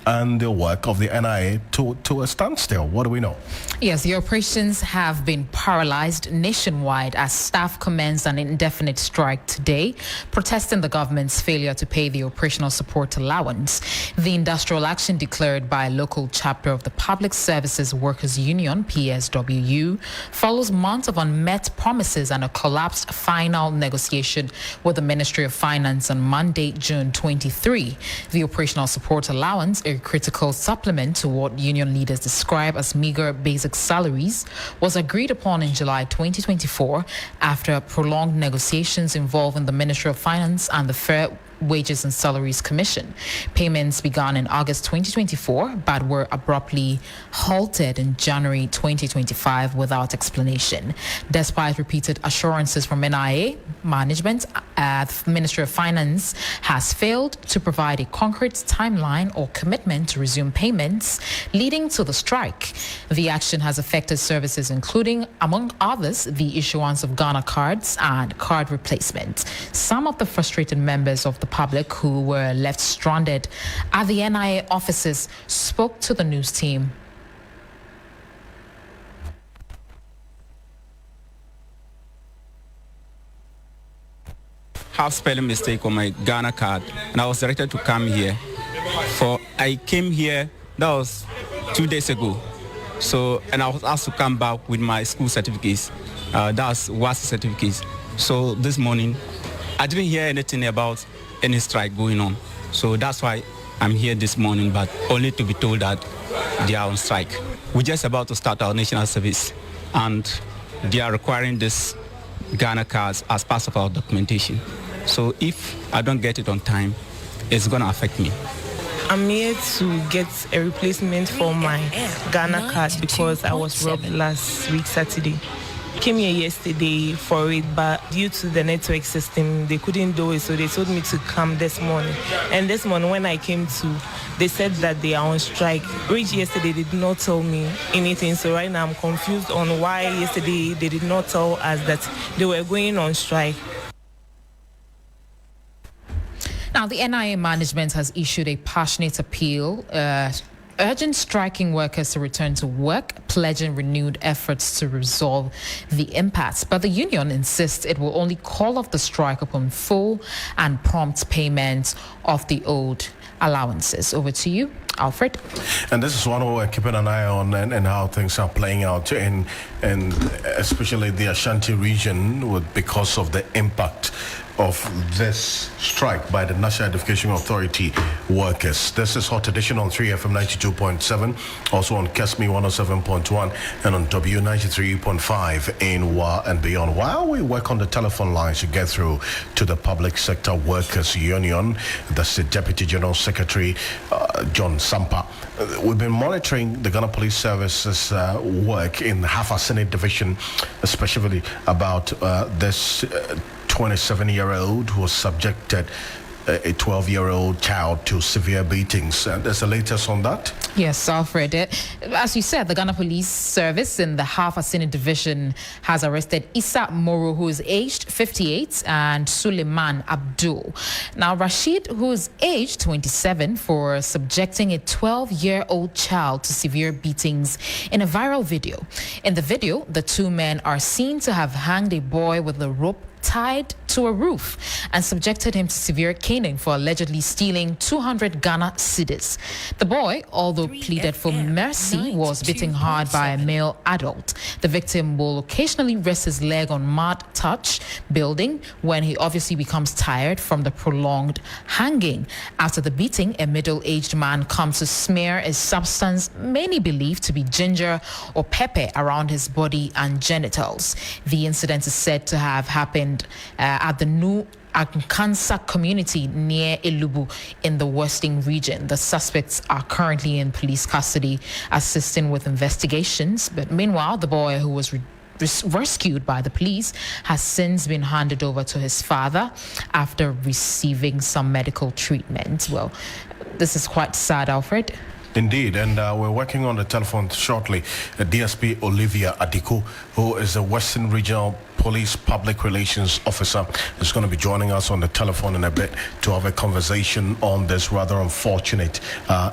and the work of the NIA to a standstill. What do we know? Yes, the operations have been paralyzed nationwide as staff commenced an indefinite strike today, protesting the government's failure to pay the operational support allowance. The industrial action declared by a local chapter of the Public Services Workers Union, PSWU, follows months of unmet promises and a collapsed final negotiation with the Ministry of Finance on Monday, June 23. The operational support allowance, a critical supplement to what union leaders describe as meager basic salaries, was agreed upon in July 2024 after prolonged negotiations involving the Ministry of Finance and the Fair Wages and Salaries Commission. Payments began in August 2024 but were abruptly halted in January 2025 without explanation. Despite repeated assurances from NIA management, the Ministry of Finance has failed to provide a concrete timeline or commitment to resume payments, leading to the strike. The action has affected services including, among others, the issuance of Ghana cards and card replacement. Some of the frustrated members of the public who were left stranded at the NIA offices spoke to the news team. Have spelling mistake on my Ghana card, and I was directed to come here. I came here, that was 2 days ago. So, and I was asked to come back with my school certificates. That's WAS certificates. So this morning, I didn't hear anything about any strike going on. So that's why I'm here this morning, but only to be told that they are on strike. We're just about to start our national service, and they are requiring this Ghana cards as part of our documentation. So if I don't get it on time, it's going to affect me. I'm here to get a replacement for my Ghana card because I was robbed last week, Saturday. Came here yesterday for it, but due to the network system, they couldn't do it, so they told me to come this morning. And this morning when I came to, they said that they are on strike. Which yesterday they did not tell me anything, so right now I'm confused on why yesterday they did not tell us that they were going on strike. Now, the NIA management has issued a passionate appeal urging striking workers to return to work, pledging renewed efforts to resolve the impasse. But the union insists it will only call off the strike upon full and prompt payment of the owed allowances. Over to you, Alfred. And this is one we're keeping an eye on and how things are playing out in especially the Ashanti region because of the impact of this strike by the National Education Authority workers. This is Hot Edition on 3FM 92.7, also on KESME 107.1 and on W93.5 in WA and beyond. While we work on the telephone lines to get through to the Public Sector Workers Union, that's the Deputy General Secretary, John Sampa. We've been monitoring the Ghana Police Service's work in the Half Senate Division, especially about this 27-year-old who was subjected a 12-year-old child to severe beatings. There's the latest on that? Yes, Alfred. As you said, the Ghana Police Service in the Half Senate Division has arrested Issa Moro, who is aged 58, and Suleiman Abdul. Now, Rashid, who is aged 27, for subjecting a 12-year-old child to severe beatings in a viral video. In the video, the two men are seen to have hanged a boy with a rope tied to a roof and subjected him to severe caning for allegedly stealing 200 Ghana cedis. The boy, although pleaded for mercy, was beaten hard by a male adult. The victim will occasionally rest his leg on mud touch building when he obviously becomes tired from the prolonged hanging. After the beating, a middle-aged man comes to smear a substance many believe to be ginger or pepper around his body and genitals. The incident is said to have happened at the New Akansa community near Elubu in the Western region. The suspects are currently in police custody, assisting with investigations. But meanwhile, the boy who was rescued by the police has since been handed over to his father after receiving some medical treatment. Well, this is quite sad, Alfred. Indeed, and we're working on the telephone shortly. DSP Olivia Adiko, who is the Western Regional Police Public Relations Officer, is going to be joining us on the telephone in a bit to have a conversation on this rather unfortunate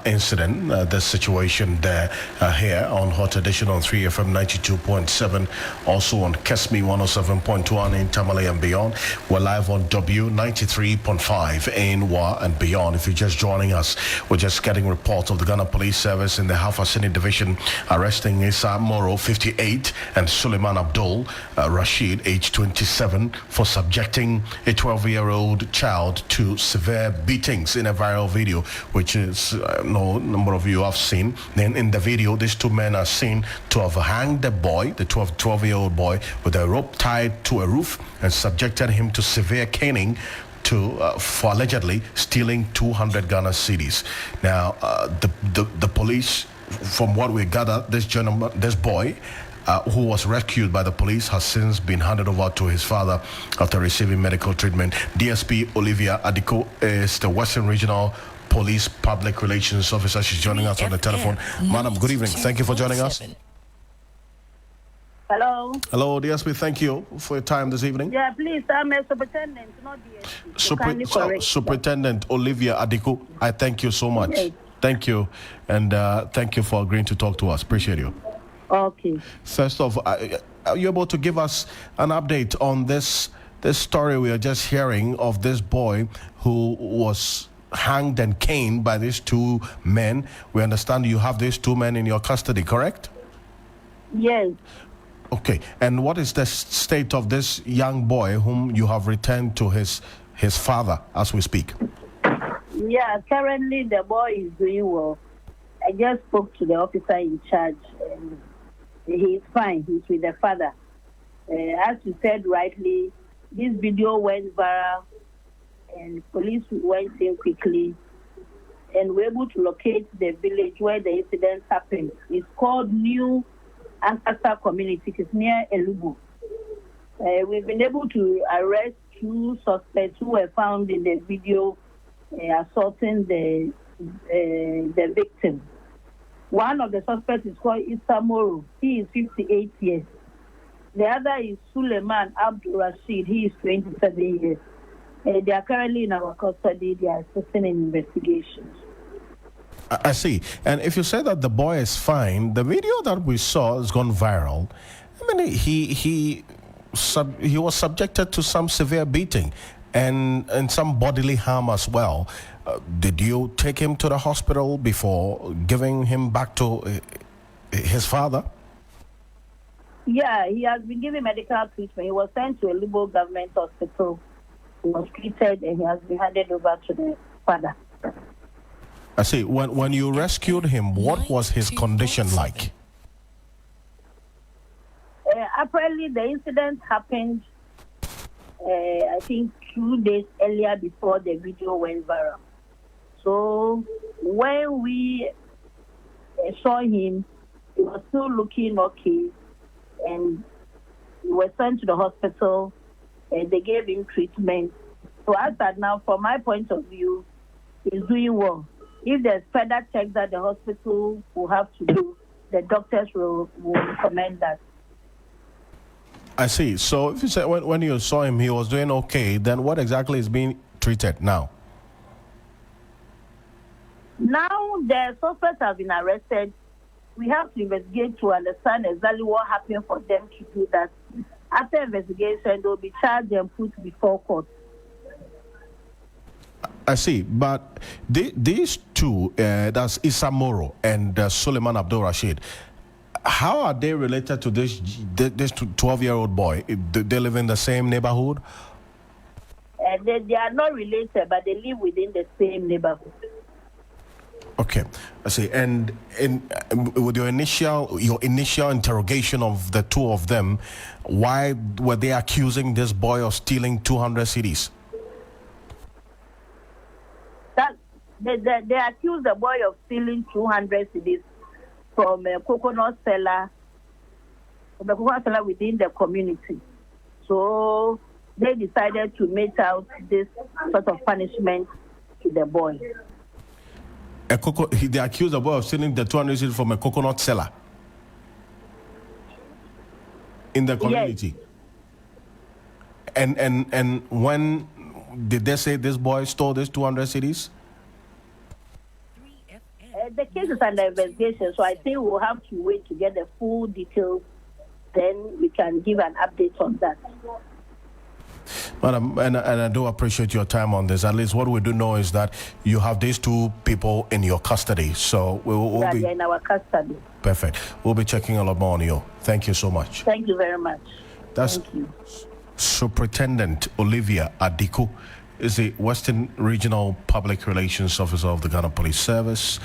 incident, this situation there here on Hot Edition on 3FM 92.7, also on Kesmi 107.1 in Tamale and beyond. We're live on W 93.5 in Wa and beyond. If you're just joining us, we're just getting reports of the Ghana Police Service in the Hafasini Division arresting Issa Moro, 58, and Suleiman Abdul Rashid, age 27, for subjecting a 12-year-old child to severe beatings in a viral video, which is no number of you have seen. Then in the video, these two men are seen to have hanged the boy, the 12-year-old boy, with a rope tied to a roof and subjected him to severe caning for allegedly stealing 200 Ghana cedis. Now, the police, from what we gather, this boy, who was rescued by the police, has since been handed over to his father after receiving medical treatment. DSP Olivia Adiko is the Western Regional Police Public Relations Officer. She's joining us on the telephone. Madam, good evening. Thank you for joining us. Hello. Hello, DSP. Thank you for your time this evening. Yeah, please, I'm a superintendent, not DSP. Superintendent Olivia Adiko, I thank you so much. Okay. Thank you. And thank you for agreeing to talk to us. Appreciate you. Okay. First off, are you able to give us an update on this story we are just hearing of this boy who was hanged and caned by these two men? We understand you have these two men in your custody, correct? Yes. Okay. And what is the state of this young boy whom you have returned to his father as we speak? Yeah, currently the boy is doing well. I just spoke to the officer in charge. He's fine. He's with the father. As you said rightly, this video went viral and police went in quickly and were able to locate the village where the incident happened. It's called New Ankasa Community. It's near Elubu. We've been able to arrest two suspects who were found in the video assaulting the victim. One of the suspects is called Issa Moro. He is 58 years. The other is Suleiman Abdul Rashid. He is 27 years. They are currently in our custody. They are assisting in investigations. I see. And if you say that the boy is fine, the video that we saw has gone viral. I mean, he was subjected to some severe beating and some bodily harm as well. Did you take him to the hospital before giving him back to his father? Yeah, he has been given medical treatment. He was sent to a limbo government hospital. He was treated and he has been handed over to the father. I see. When you rescued him, what was his condition like? Apparently, the incident happened, I think, 2 days earlier before the video went viral. So when we saw him, he was still looking okay, and we were sent to the hospital, and they gave him treatment. So as that now, from my point of view, he's doing well. If there's further checks that the hospital will have to do, the doctors will recommend that. I see. So if you say when you saw him, he was doing okay, then what exactly is being treated now? Now the suspects have been arrested. We have to investigate to understand exactly what happened for them to do that. After investigation, they'll be charged and put before court. I see. But these two, that's Issa Moro and Suleiman Abdul Rashid, how are they related to this 12-year-old boy? Do they live in the same neighborhood? They are not related, but they live within the same neighborhood. Okay, I see. And with your initial interrogation of the two of them, why were they accusing this boy of stealing 200 cedis? They accused the boy of stealing 200 cedis from a coconut seller within the community. So they decided to mete out this sort of punishment to the boy. They accused the boy of stealing the 200 cedis from a coconut seller in the community. And when did they say this boy stole this 200 cedis? The case is under investigation, so I think we'll have to wait to get the full details. Then we can give an update on that. Madam, and I do appreciate your time on this. At least what we do know is that you have these two people in your custody. So we'll be in our custody. Perfect. We'll be checking a lot more on you. Thank you so much. Thank you very much. Thank you. Superintendent Olivia Adiku is the Western Regional Public Relations Officer of the Ghana Police Service,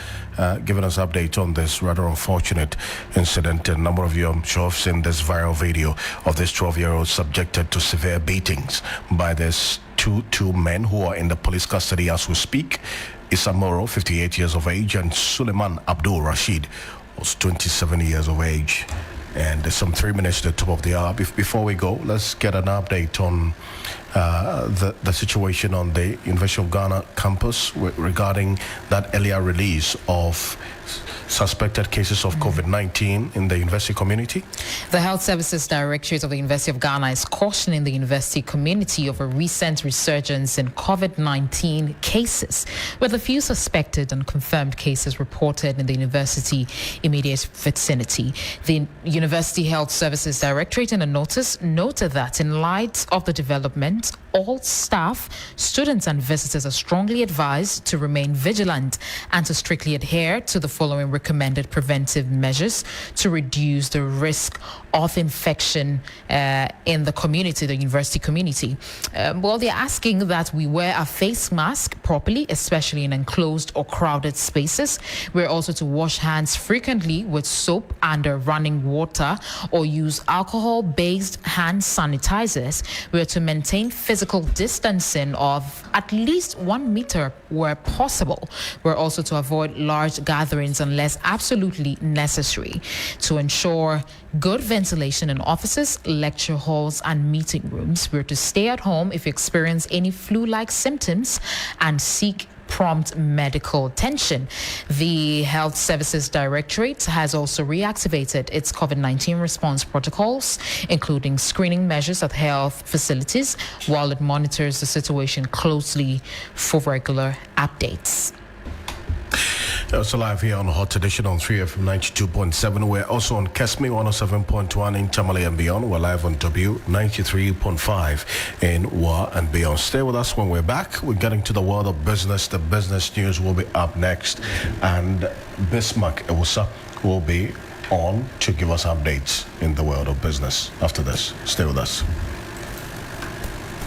giving us update on this rather unfortunate incident. A number of you, I'm sure, have seen this viral video of this 12-year-old subjected to severe beatings by these two men who are in the police custody as we speak. Isamoro, 58 years of age, and Suleiman Abdul Rashid was 27 years of age. And there's some 3 minutes to the top of the hour. Before we go, let's get an update on the situation on the University of Ghana campus regarding that earlier release of suspected cases of COVID-19 in the university community. The Health Services Directorate of the University of Ghana is cautioning the university community of a recent resurgence in COVID-19 cases, with a few suspected and confirmed cases reported in the university immediate vicinity. The University Health Services Directorate in a notice noted that in light of the development, all staff, students and visitors are strongly advised to remain vigilant and to strictly adhere to the following recommended preventive measures to reduce the risk of infection in the community, the university community. Well, they're asking that we wear a face mask properly, especially in enclosed or crowded spaces. We're also to wash hands frequently with soap and running water or use alcohol-based hand sanitizers. We're to maintain physical distancing of at least 1 meter where possible. We're also to avoid large gatherings unless absolutely necessary, to ensure good ventilation in offices, lecture halls, and meeting rooms. We're to stay at home if you experience any flu-like symptoms and seek prompt medical attention. The Health Services Directorate has also reactivated its COVID-19 response protocols, including screening measures at health facilities, while it monitors the situation closely for regular updates. Also live here on Hot Edition on 3FM 92.7. We're also on Kesmi 107.1 in Tamale and beyond. We're live on W 93.5 in Wa and beyond. Stay with us when we're back. We're getting to the world of business. The business news will be up next. And Bismarck Ewusa will be on to give us updates in the world of business. After this, stay with us.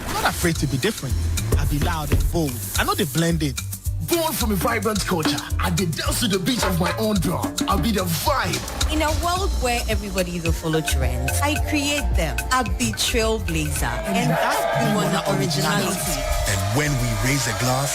I'm not afraid to be different. I'll be loud and bold. I know they blended. Born from a vibrant culture, I did dance to the beat of my own drum. I'll be the vibe. In a world where everybody either follow trends, I create them. I'll be trailblazer. And that's the one, the originality. And when we raise a glass,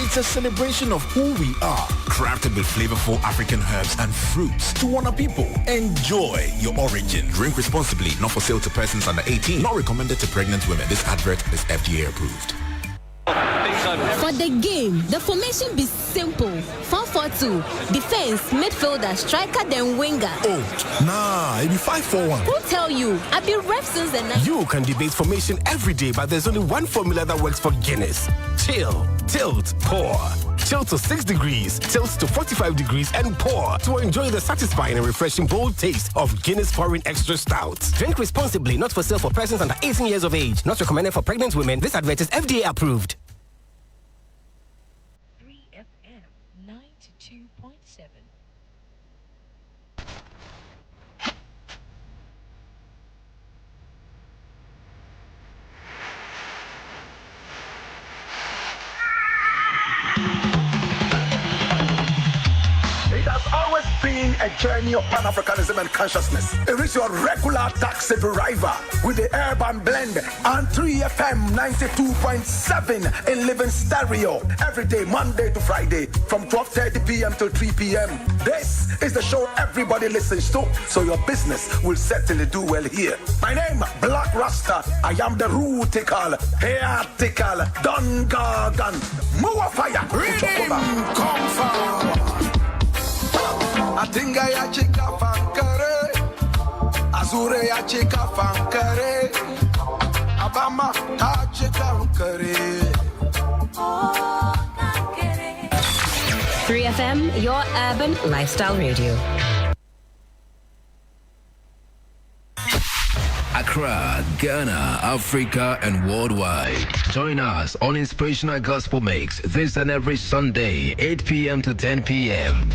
it's a celebration of who we are. Crafted with flavorful African herbs and fruits to honor people. Enjoy your origin. Drink responsibly. Not for sale to persons under 18. Not recommended to pregnant women. This advert is FDA approved. For the game, the formation be simple. 4-4-2. Defense, midfielder, striker, then winger. Oh, nah, it be 5-4-1. Who tell you? I be ref since the night. You can debate formation every day, but there's only one formula that works for Guinness. Chill, tilt, pour. Chill to 6 degrees, tilt to 45 degrees, and pour to enjoy the satisfying and refreshing bold taste of Guinness Pouring Extra Stout. Drink responsibly, not for sale for persons under 18 years of age. Not recommended for pregnant women. This advert is FDA approved. A journey of Pan-Africanism and consciousness. It is your regular taxi driver with the urban blend on 3FM 92.7 in living stereo every day, Monday to Friday from 12:30 p.m. till 3 p.m. This is the show everybody listens to, so your business will certainly do well here. My name, Black Rasta. I am the rootical, hairtical, Don Gargan, Mua Fire, come forward. Atinga ya chika fankare, Azure ya chika fankare, Abama tache kankare. 3FM, your urban lifestyle radio. Accra, Ghana, Africa, and worldwide. Join us on Inspirational Gospel Mix this and every Sunday, 8 p.m. to 10 p.m.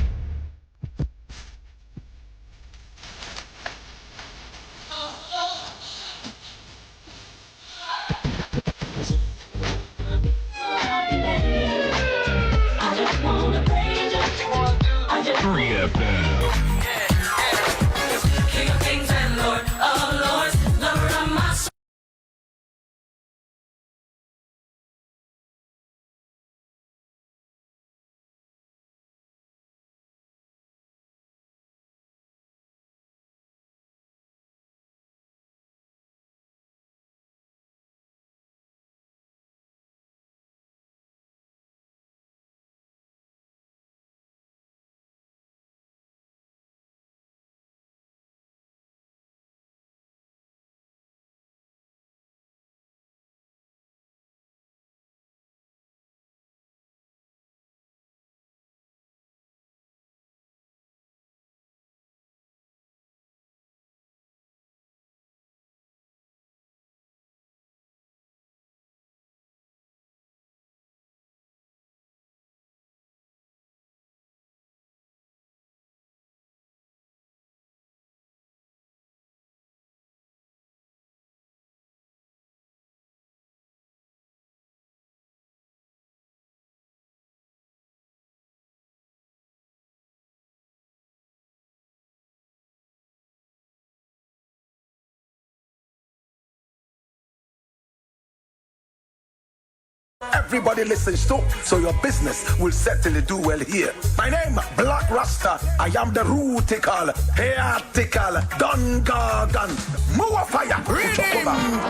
Everybody listens to, so your business will certainly do well here. My name, Black Rasta. I am the rootical, hairtical, Don Gargan, Mua Fire,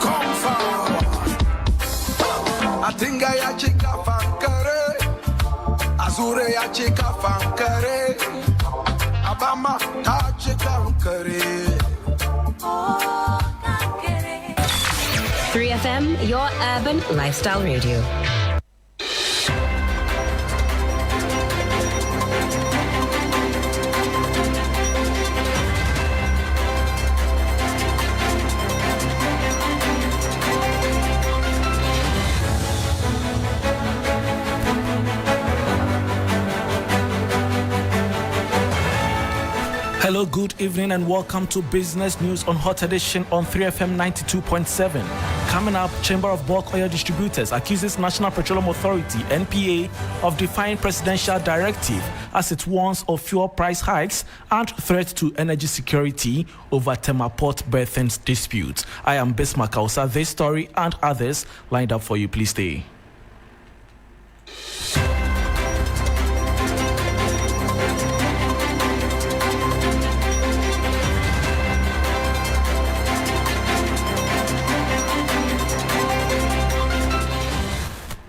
come forward. I think I chica fankare, Azure ya chica fankare, Abama ta chica fankare. 3FM, your urban lifestyle radio. Hello, good evening, and welcome to Business News on Hot Edition on 3FM 92.7. Coming up, Chamber of Bulk Oil Distributors accuses National Petroleum Authority, NPA, of defying presidential directive as it warns of fuel price hikes and threat to energy security over Tema Port berthing dispute. I am Bismarck Kausa. This story and others lined up for you. Please stay.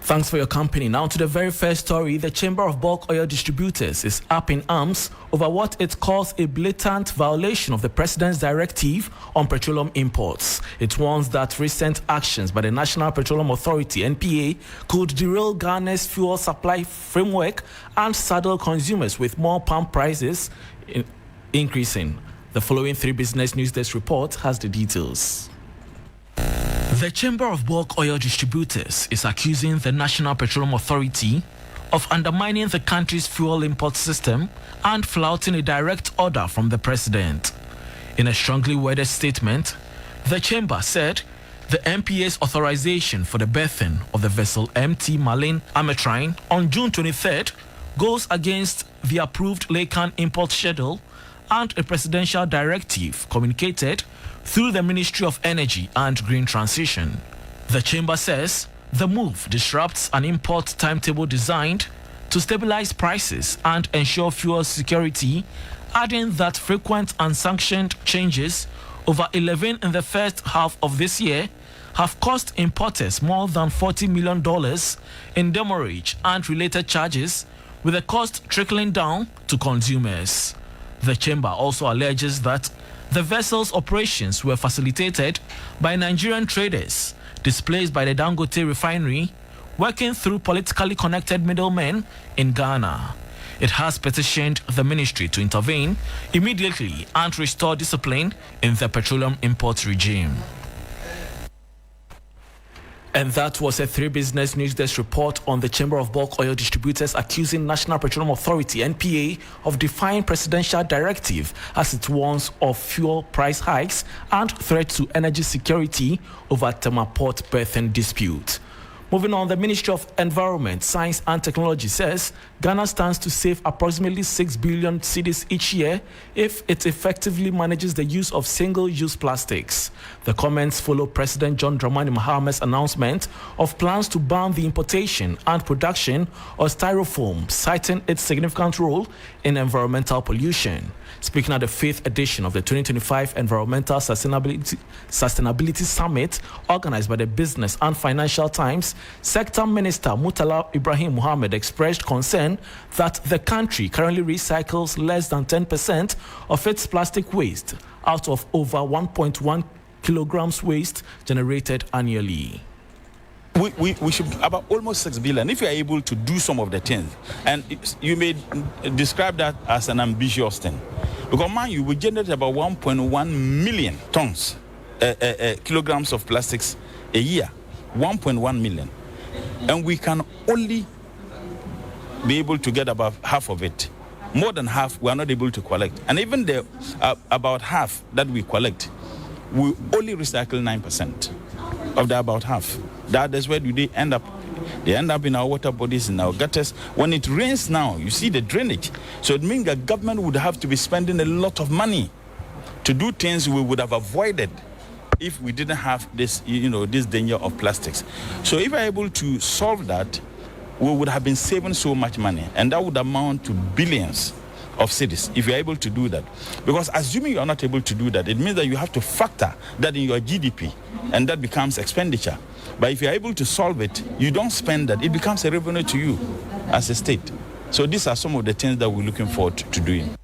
Thanks for your company. Now to the very first story. The Chamber of Bulk Oil Distributors is up in arms over what it calls a blatant violation of the President's directive on petroleum imports. It warns that recent actions by the National Petroleum Authority, NPA, could derail Ghana's fuel supply framework and saddle consumers with more pump prices increasing. The following 3 Business News Desk report has the details. The Chamber of Bulk Oil Distributors is accusing the National Petroleum Authority of undermining the country's fuel import system and flouting a direct order from the President. In a strongly worded statement, the Chamber said the NPA's authorization for the berthing of the vessel MT Malin Ametrine on June 23rd goes against the approved Lacan import schedule and a presidential directive communicated through the Ministry of Energy and Green Transition. The Chamber says the move disrupts an import timetable designed to stabilize prices and ensure fuel security, adding that frequent unsanctioned changes over 11 in the first half of this year have cost importers more than $40 million in demurrage and related charges, with the cost trickling down to consumers. The Chamber also alleges that the vessel's operations were facilitated by Nigerian traders displaced by the Dangote refinery, working through politically connected middlemen in Ghana. It has petitioned the ministry to intervene immediately and restore discipline in the petroleum import regime. And that was a 3 Business News Desk report on the Chamber of Bulk Oil Distributors accusing National Petroleum Authority, NPA, of defying presidential directive as it warns of fuel price hikes and threat to energy security over Tema Port berthing dispute. Moving on, the Ministry of Environment, Science and Technology says Ghana stands to save approximately 6 billion cedis each year if it effectively manages the use of single-use plastics. The comments follow President John Dramani Mahama's announcement of plans to ban the importation and production of styrofoam, citing its significant role in environmental pollution. Speaking at the 5th edition of the 2025 Environmental Sustainability Summit, organized by the Business and Financial Times, Sector Minister Murtala Ibrahim Mohammed expressed concern that the country currently recycles less than 10% of its plastic waste out of over 1.1 kilograms waste generated annually. We should about almost 6 billion if you are able to do some of the things. And you may describe that as an ambitious thing. Because man, you will generate about 1.1 million tons, kilograms of plastics a year. 1.1 million. And we can only be able to get about half of it. More than half, we are not able to collect. And even the about half that we collect, we only recycle 9% of the about half. That is where do they end up? They end up in our water bodies, in our gutters. When it rains now, you see the drainage. So it means that government would have to be spending a lot of money to do things we would have avoided if we didn't have this, this danger of plastics. So if we're able to solve that, we would have been saving so much money, and that would amount to billions of cities if you're able to do that. Because assuming you're not able to do that, it means that you have to factor that in your GDP, and that becomes expenditure. But if you're able to solve it, you don't spend that. It becomes a revenue to you as a state. So these are some of the things that we're looking forward to doing.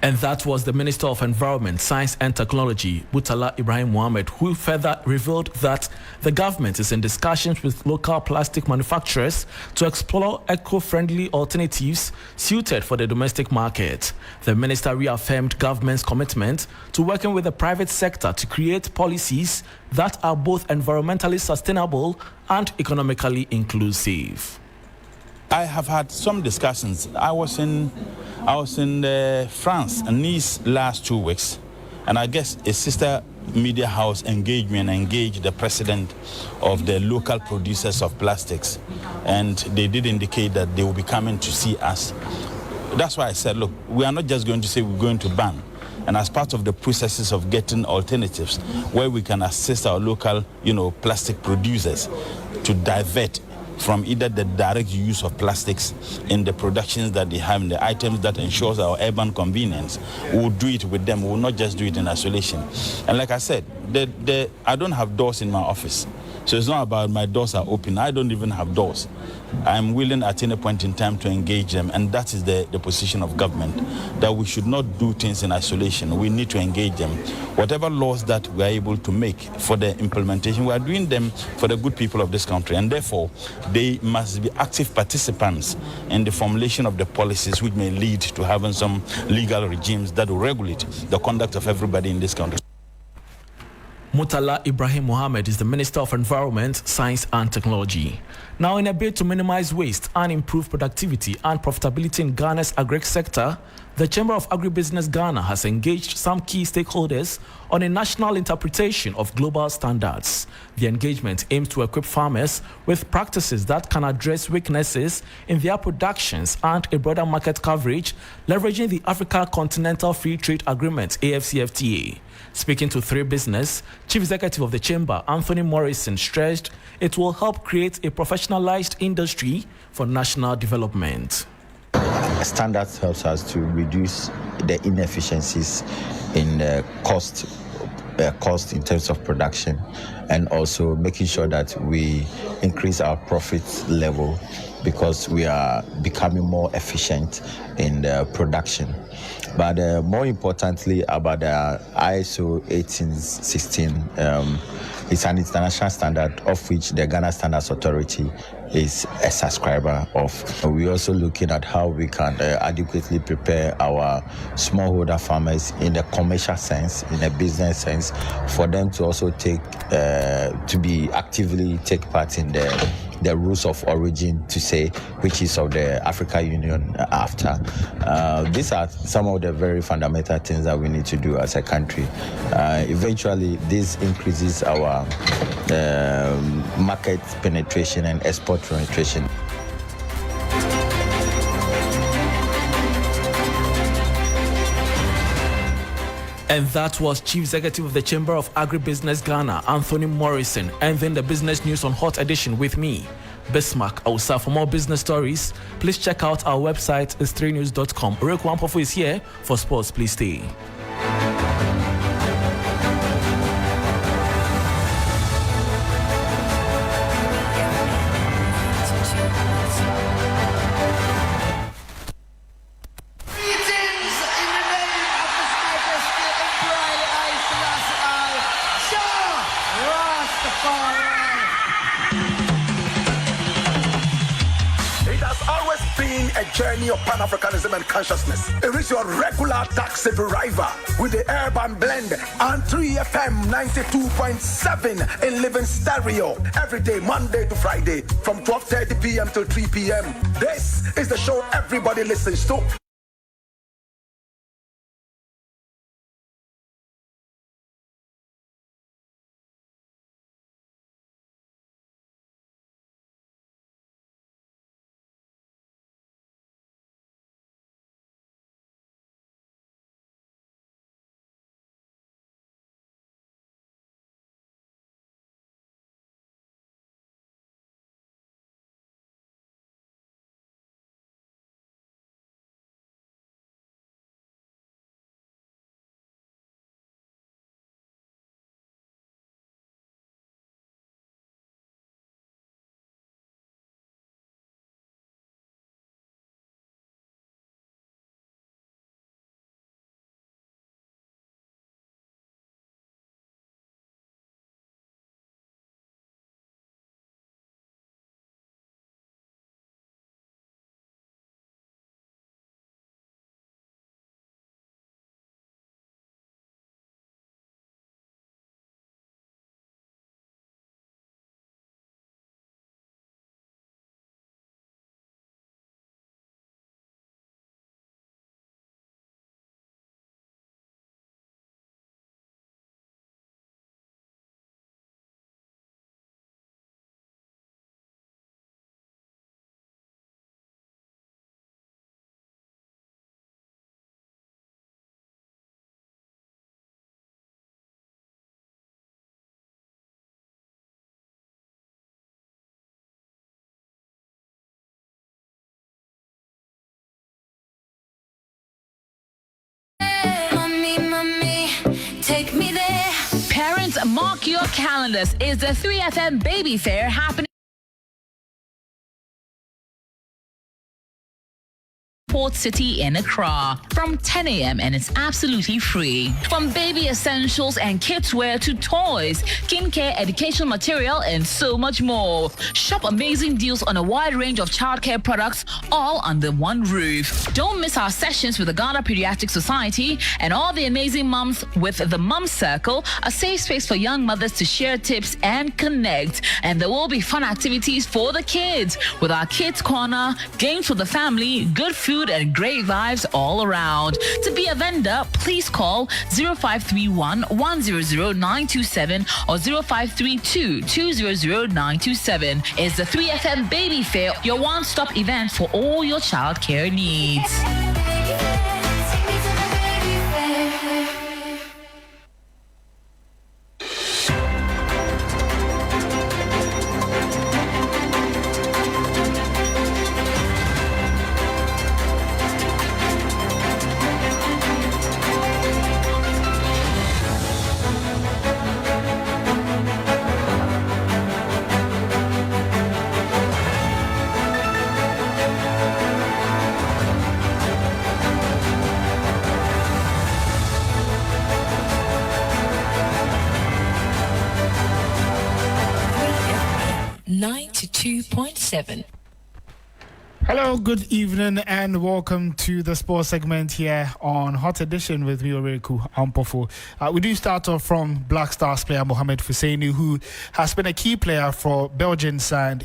And that was the Minister of Environment, Science and Technology, Murtala Ibrahim Mohammed, who further revealed that the government is in discussions with local plastic manufacturers to explore eco-friendly alternatives suited for the domestic market. The minister reaffirmed government's commitment to working with the private sector to create policies that are both environmentally sustainable and economically inclusive. I have had some discussions. I was in France and Nice last 2 weeks, and I guess a sister media house engaged me and engaged the president of the local producers of plastics, and they did indicate that they will be coming to see us. That's why I said, look, we are not just going to say we're going to ban. And as part of the processes of getting alternatives where we can assist our local, plastic producers to divert from either the direct use of plastics in the productions that they have, in the items that ensures our urban convenience, we will do it with them. We will not just do it in isolation. And like I said, I don't have doors in my office. So it's not about my doors are open. I don't even have doors. I'm willing at any point in time to engage them, and that is the position of government, that we should not do things in isolation. We need to engage them. Whatever laws that we are able to make for the implementation, we are doing them for the good people of this country, and therefore they must be active participants in the formulation of the policies which may lead to having some legal regimes that will regulate the conduct of everybody in this country. Murtala Ibrahim Mohammed is the Minister of Environment, Science and Technology. Now, in a bid to minimize waste and improve productivity and profitability in Ghana's agri sector, the Chamber of Agribusiness Ghana has engaged some key stakeholders on a national interpretation of global standards. The engagement aims to equip farmers with practices that can address weaknesses in their productions and a broader market coverage, leveraging the Africa Continental Free Trade Agreement, AFCFTA. Speaking to 3 Business, Chief Executive of the Chamber, Anthony Morrison, stressed it will help create a professionalized industry for national development. Standards helps us to reduce the inefficiencies in cost in terms of production, and also making sure that we increase our profit level because we are becoming more efficient in the production. But more importantly, about the ISO 1816 It's an international standard of which the Ghana Standards Authority is a subscriber of. We're also looking at how we can adequately prepare our smallholder farmers in a commercial sense, in a business sense, for them to also actively take part in the rules of origin, to say, which is of the Africa Union after. These are some of the very fundamental things that we need to do as a country. Eventually, this increases our market penetration and export penetration. And that was Chief Executive of the Chamber of Agribusiness Ghana, Anthony Morrison, and then the business news on Hot Edition with me, Bismarck Ausa. For more business stories, please check out our website, is3news.com. Rick Wampofu is here for sports. Please stay. Journey of Pan-Africanism and consciousness. It is your regular taxi driver with the urban blend on 3FM 92.7 in living stereo every day, Monday to Friday from 12:30 p.m. till 3 p.m. This is the show everybody listens to. Take me there. Parents, mark your calendars. Is the 3FM Baby Fair happening? Port City in Accra from 10 a.m. and it's absolutely free. From baby essentials and kids wear to toys, skincare, educational material, and so much more. Shop amazing deals on a wide range of childcare products, all under one roof. Don't miss our sessions with the Ghana Pediatric Society and all the amazing mums with the Mum Circle, a safe space for young mothers to share tips and connect. And there will be fun activities for the kids with our Kids Corner, games for the family, good food, and great vibes all around. To be a vendor, please call 0531 100 927 or 0532 200 927. It's the 3FM Baby Fair, your one-stop event for all your child care needs. 92.7. Hello, good evening, and welcome to the sports segment here on Hot Edition with me, Oreku Ampofo. We do start off from Black Stars player Mohamed Fusseini, who has been a key player for Belgian side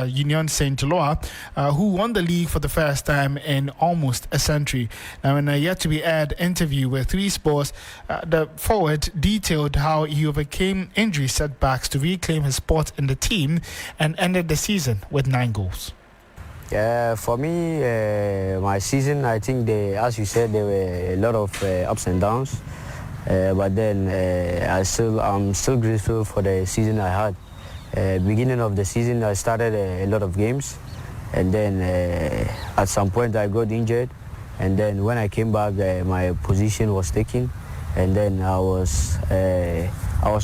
Union Saint-Eloi, who won the league for the first time in almost a century. Now, in a yet-to-be-aired interview with 3 Sports, the forward detailed how he overcame injury setbacks to reclaim his spot in the team and ended the season with 9 goals. Yeah, for me, my season, I think as you said, there were a lot of ups and downs. But then I'm still grateful for the season I had. Beginning of the season, I started a lot of games, and then at some point I got injured, and then when I came back, my position was taken, and then I was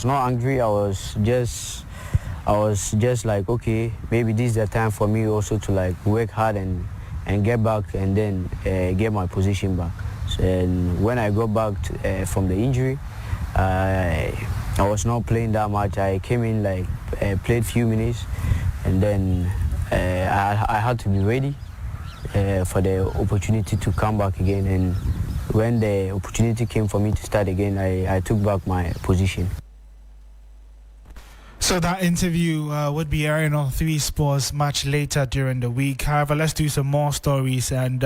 not angry. I was just like, okay, maybe this is the time for me also to like work hard and get back and then get my position back. So, and when I got back from the injury, I was not playing that much. I came in like played few minutes, and then I had to be ready for the opportunity to come back again. And when the opportunity came for me to start again, I took back my position. So that interview would be airing on 3 Sports much later during the week. However, let's do some more stories and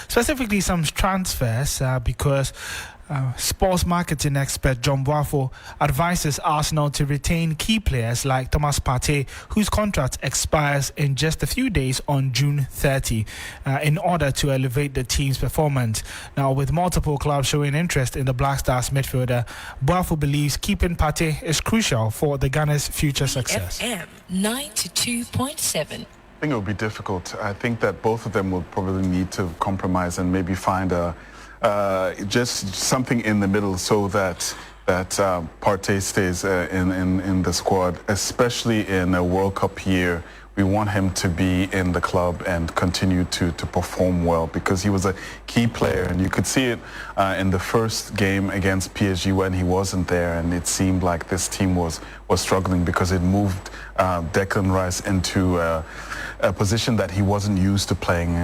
specifically some transfers because sports marketing expert John Boafo advises Arsenal to retain key players like Thomas Partey, whose contract expires in just a few days on June 30, in order to elevate the team's performance. Now, with multiple clubs showing interest in the Black Stars midfielder, Boafo believes keeping Partey is crucial for the Ghana's future success. FM 92.7. I think it will be difficult. I think that both of them will probably need to compromise and maybe find just something in the middle so that Partey stays in the squad, especially in a World Cup year. We want him to be in the club and continue to perform well because he was a key player, and you could see it in the first game against PSG when he wasn't there, and it seemed like this team was struggling because it moved Declan Rice into a position that he wasn't used to playing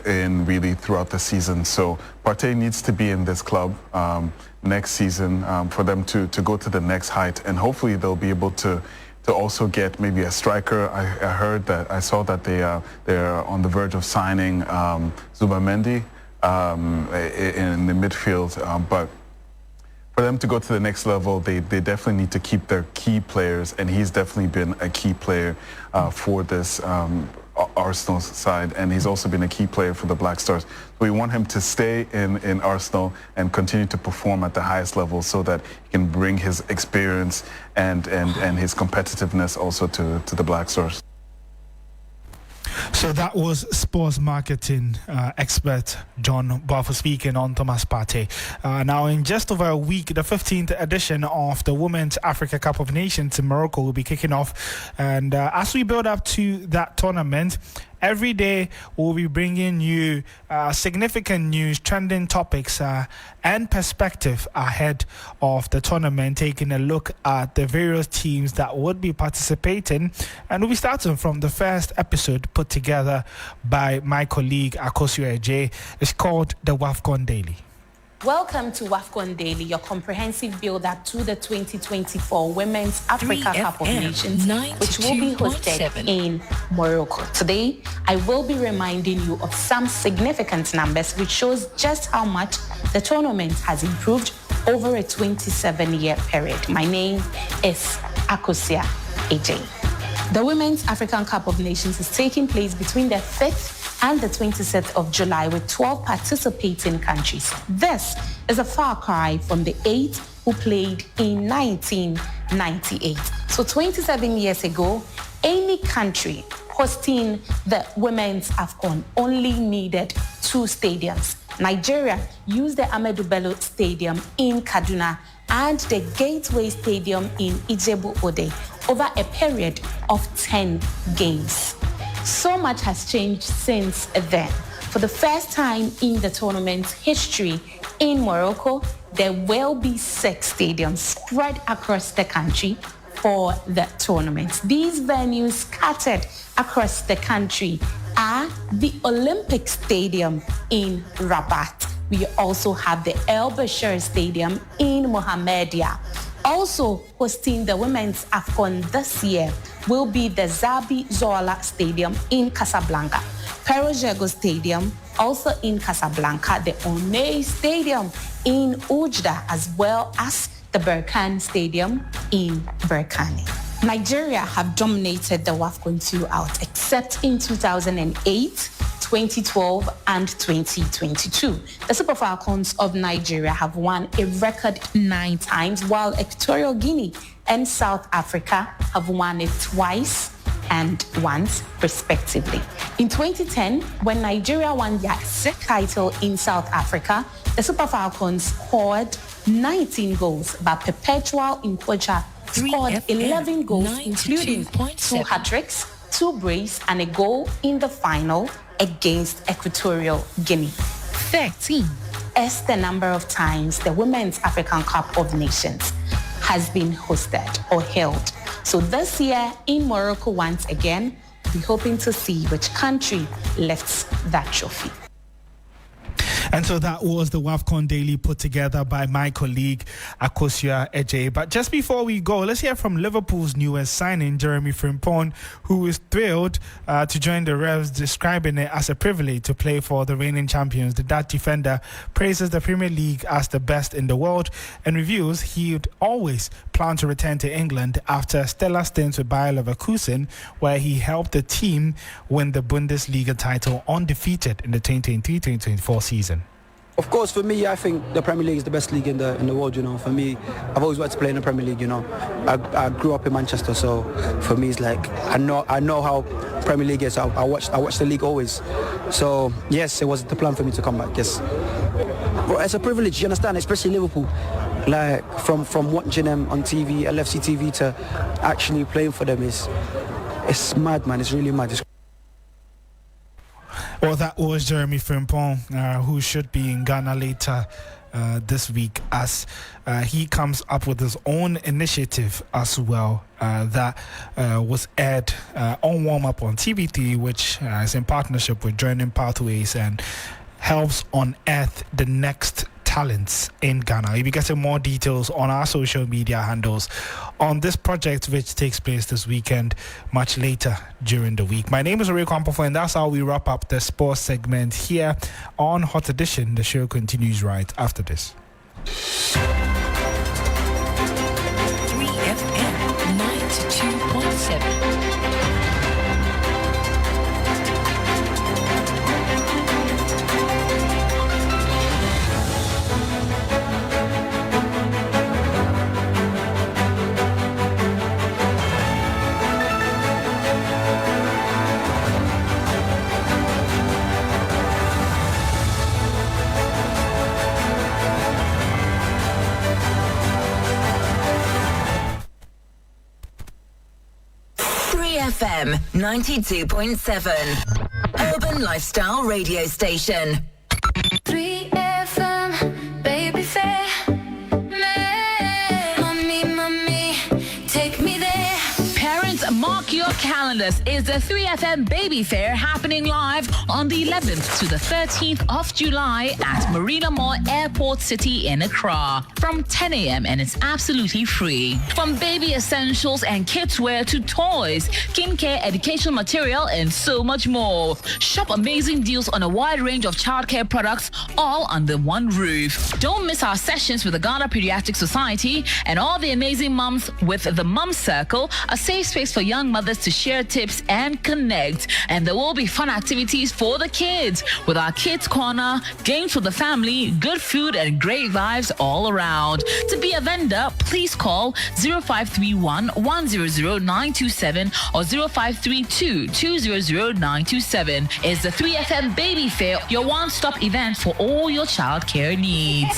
in really throughout the season. So Partey needs to be in this club next season for them to go to the next height, and hopefully they'll be able to also get maybe a striker. I saw that they're on the verge of signing Zubamendi in the midfield, but for them to go to the next level, they definitely need to keep their key players, and he's definitely been a key player for this Arsenal side, and he's also been a key player for the Black Stars. So we want him to stay in Arsenal and continue to perform at the highest level so that he can bring his experience and his competitiveness also to the Black Stars. So that was sports marketing expert John Boafo speaking on Thomas Partey. Now, in just over a week, the 15th edition of the Women's Africa Cup of Nations in Morocco will be kicking off. And as we build up to that tournament, every day we'll be bringing you significant news, trending topics, and perspective ahead of the tournament, taking a look at the various teams that would be participating. And we'll be starting from the first episode put together by my colleague Akosua J. It's called the WAFCON Daily. Welcome to WAFCON Daily, your comprehensive build-up to the 2024 Women's Africa Cup of Nations, which will be hosted in Morocco. Today, I will be reminding you of some significant numbers, which shows just how much the tournament has improved over a 27-year period. My name is Akosua AJ. The Women's African Cup of Nations is taking place between the 5th and the 26th of July with 12 participating countries. This is a far cry from the 8 who played in 1998. So 27 years ago, any country hosting the Women's AFCON only needed 2 stadiums. Nigeria used the Ahmadu Bello Stadium in Kaduna and the Gateway Stadium in Ijebu-Ode over a period of 10 games. So much has changed since then. For the first time in the tournament's history in Morocco, there will be 6 stadiums spread across the country for the tournament. These venues scattered across the country are the Olympic Stadium in Rabat. We also have the El Bashir Stadium in Mohammedia. Also hosting the Women's AFCON this year will be the Zabi Zola Stadium in Casablanca. Perojego Stadium, also in Casablanca, the Onei Stadium in Oujda, as well as the Berkane Stadium in Berkane. Nigeria have dominated the WAFCON 2 out, except in 2008, 2012, and 2022. The Super Falcons of Nigeria have won a record 9 times, while Equatorial Guinea and South Africa have won it twice and once, respectively. In 2010, when Nigeria won their second title in South Africa, the Super Falcons scored 19 goals, but Perpetual Nkwocha scored 11 goals, including 2 hat-tricks, 2 brace, and a goal in the final against Equatorial Guinea. 13 is the number of times the Women's African Cup of Nations has been hosted or held. So this year in Morocco, once again, we're hoping to see which country lifts that trophy. And so that was the WAFCON Daily put together by my colleague Akosua Eje. But just before we go, let's hear from Liverpool's newest signing, Jeremy Frimpong, who is thrilled to join the Revs, describing it as a privilege to play for the reigning champions. The Dutch defender praises the Premier League as the best in the world and reveals he'd always plan to return to England after stellar stints with Bayer Leverkusen, where he helped the team win the Bundesliga title undefeated in the 2023-2024 season. Of course, for me, I think the Premier League is the best league in the world. You know, for me, I've always wanted to play in the Premier League. You know, I grew up in Manchester, so for me, it's like I know how Premier League is. I watch the league always. So yes, it was the plan for me to come back. Yes, but it's a privilege. You understand, especially Liverpool. Like from watching them on TV, LFC TV, to actually playing for them it's mad, man. It's really mad. Well, that was Jeremy Frimpong, who should be in Ghana later this week as he comes up with his own initiative as well that was aired on Warm Up on TVT, which is in partnership with Joining Pathways and helps unearth the next talents in Ghana. You'll be getting more details on our social media handles on this project, which takes place this weekend, much later during the week. My name is Ore Kwampofo, and that's how we wrap up the sports segment here on Hot Edition. The show continues right after this. 3FM 92.7. FM 92.7 Urban Lifestyle Radio Station. 3FM, baby fair. Mommy, take me there. Parents, mark your calendars. Is the 3FM Baby Fair happening live on the 11th to the 13th of July at Marina Mall Airport City in Accra from 10 a.m. and it's absolutely free. From baby essentials and kids wear to toys, skincare, educational material, and so much more. Shop amazing deals on a wide range of childcare products all under one roof. Don't miss our sessions with the Ghana Pediatric Society and all the amazing mums with the Mum Circle, a safe space for young mothers to share tips and connect. And there will be fun activities for the kids with our Kids Corner, games for the family, good food, and great vibes all around. To be a vendor, please call 0531 100 927 or 0532 200 927. It's the 3FM Baby Fair, your one-stop event for all your childcare needs.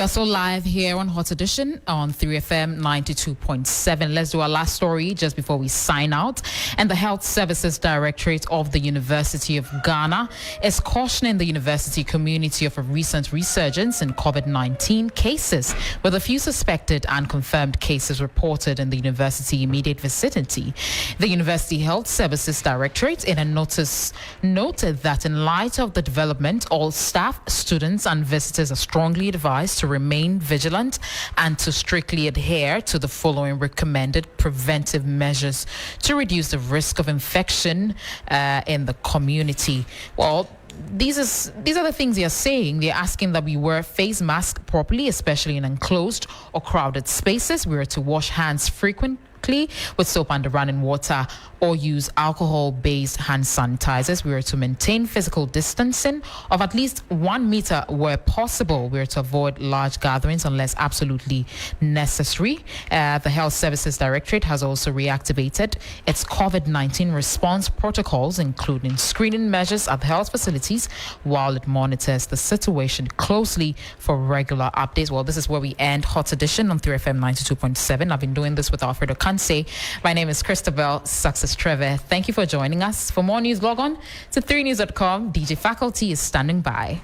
are so live here on Hot Edition on 3FM 92.7. Let's do our last story just before we sign out. And the Health Services Directorate of the University of Ghana is cautioning the university community of a recent resurgence in COVID-19 cases, with a few suspected and confirmed cases reported in the university immediate vicinity. The University Health Services Directorate, in a notice, noted that in light of the development, all staff, students, and visitors are strongly advised to remain vigilant and to strictly adhere to the following recommended preventive measures to reduce the risk of infection in the community. Well, these are the things they are saying. They're asking that we wear face masks properly, especially in enclosed or crowded spaces. We are to wash hands frequently with soap and running water, or use alcohol-based hand sanitizers. We are to maintain physical distancing of at least 1 meter where possible. We are to avoid large gatherings unless absolutely necessary. The Health Services Directorate has also reactivated its COVID-19 response protocols, including screening measures at the health facilities, while it monitors the situation closely for regular updates. Well, this is where we end Hot Edition on 3FM 92.7. I've been doing this with Alfred Ocansey. My name is Christabel Success Trevor. Thank you for joining us. For more news, log on to 3news.com. DJ Faculty is standing by.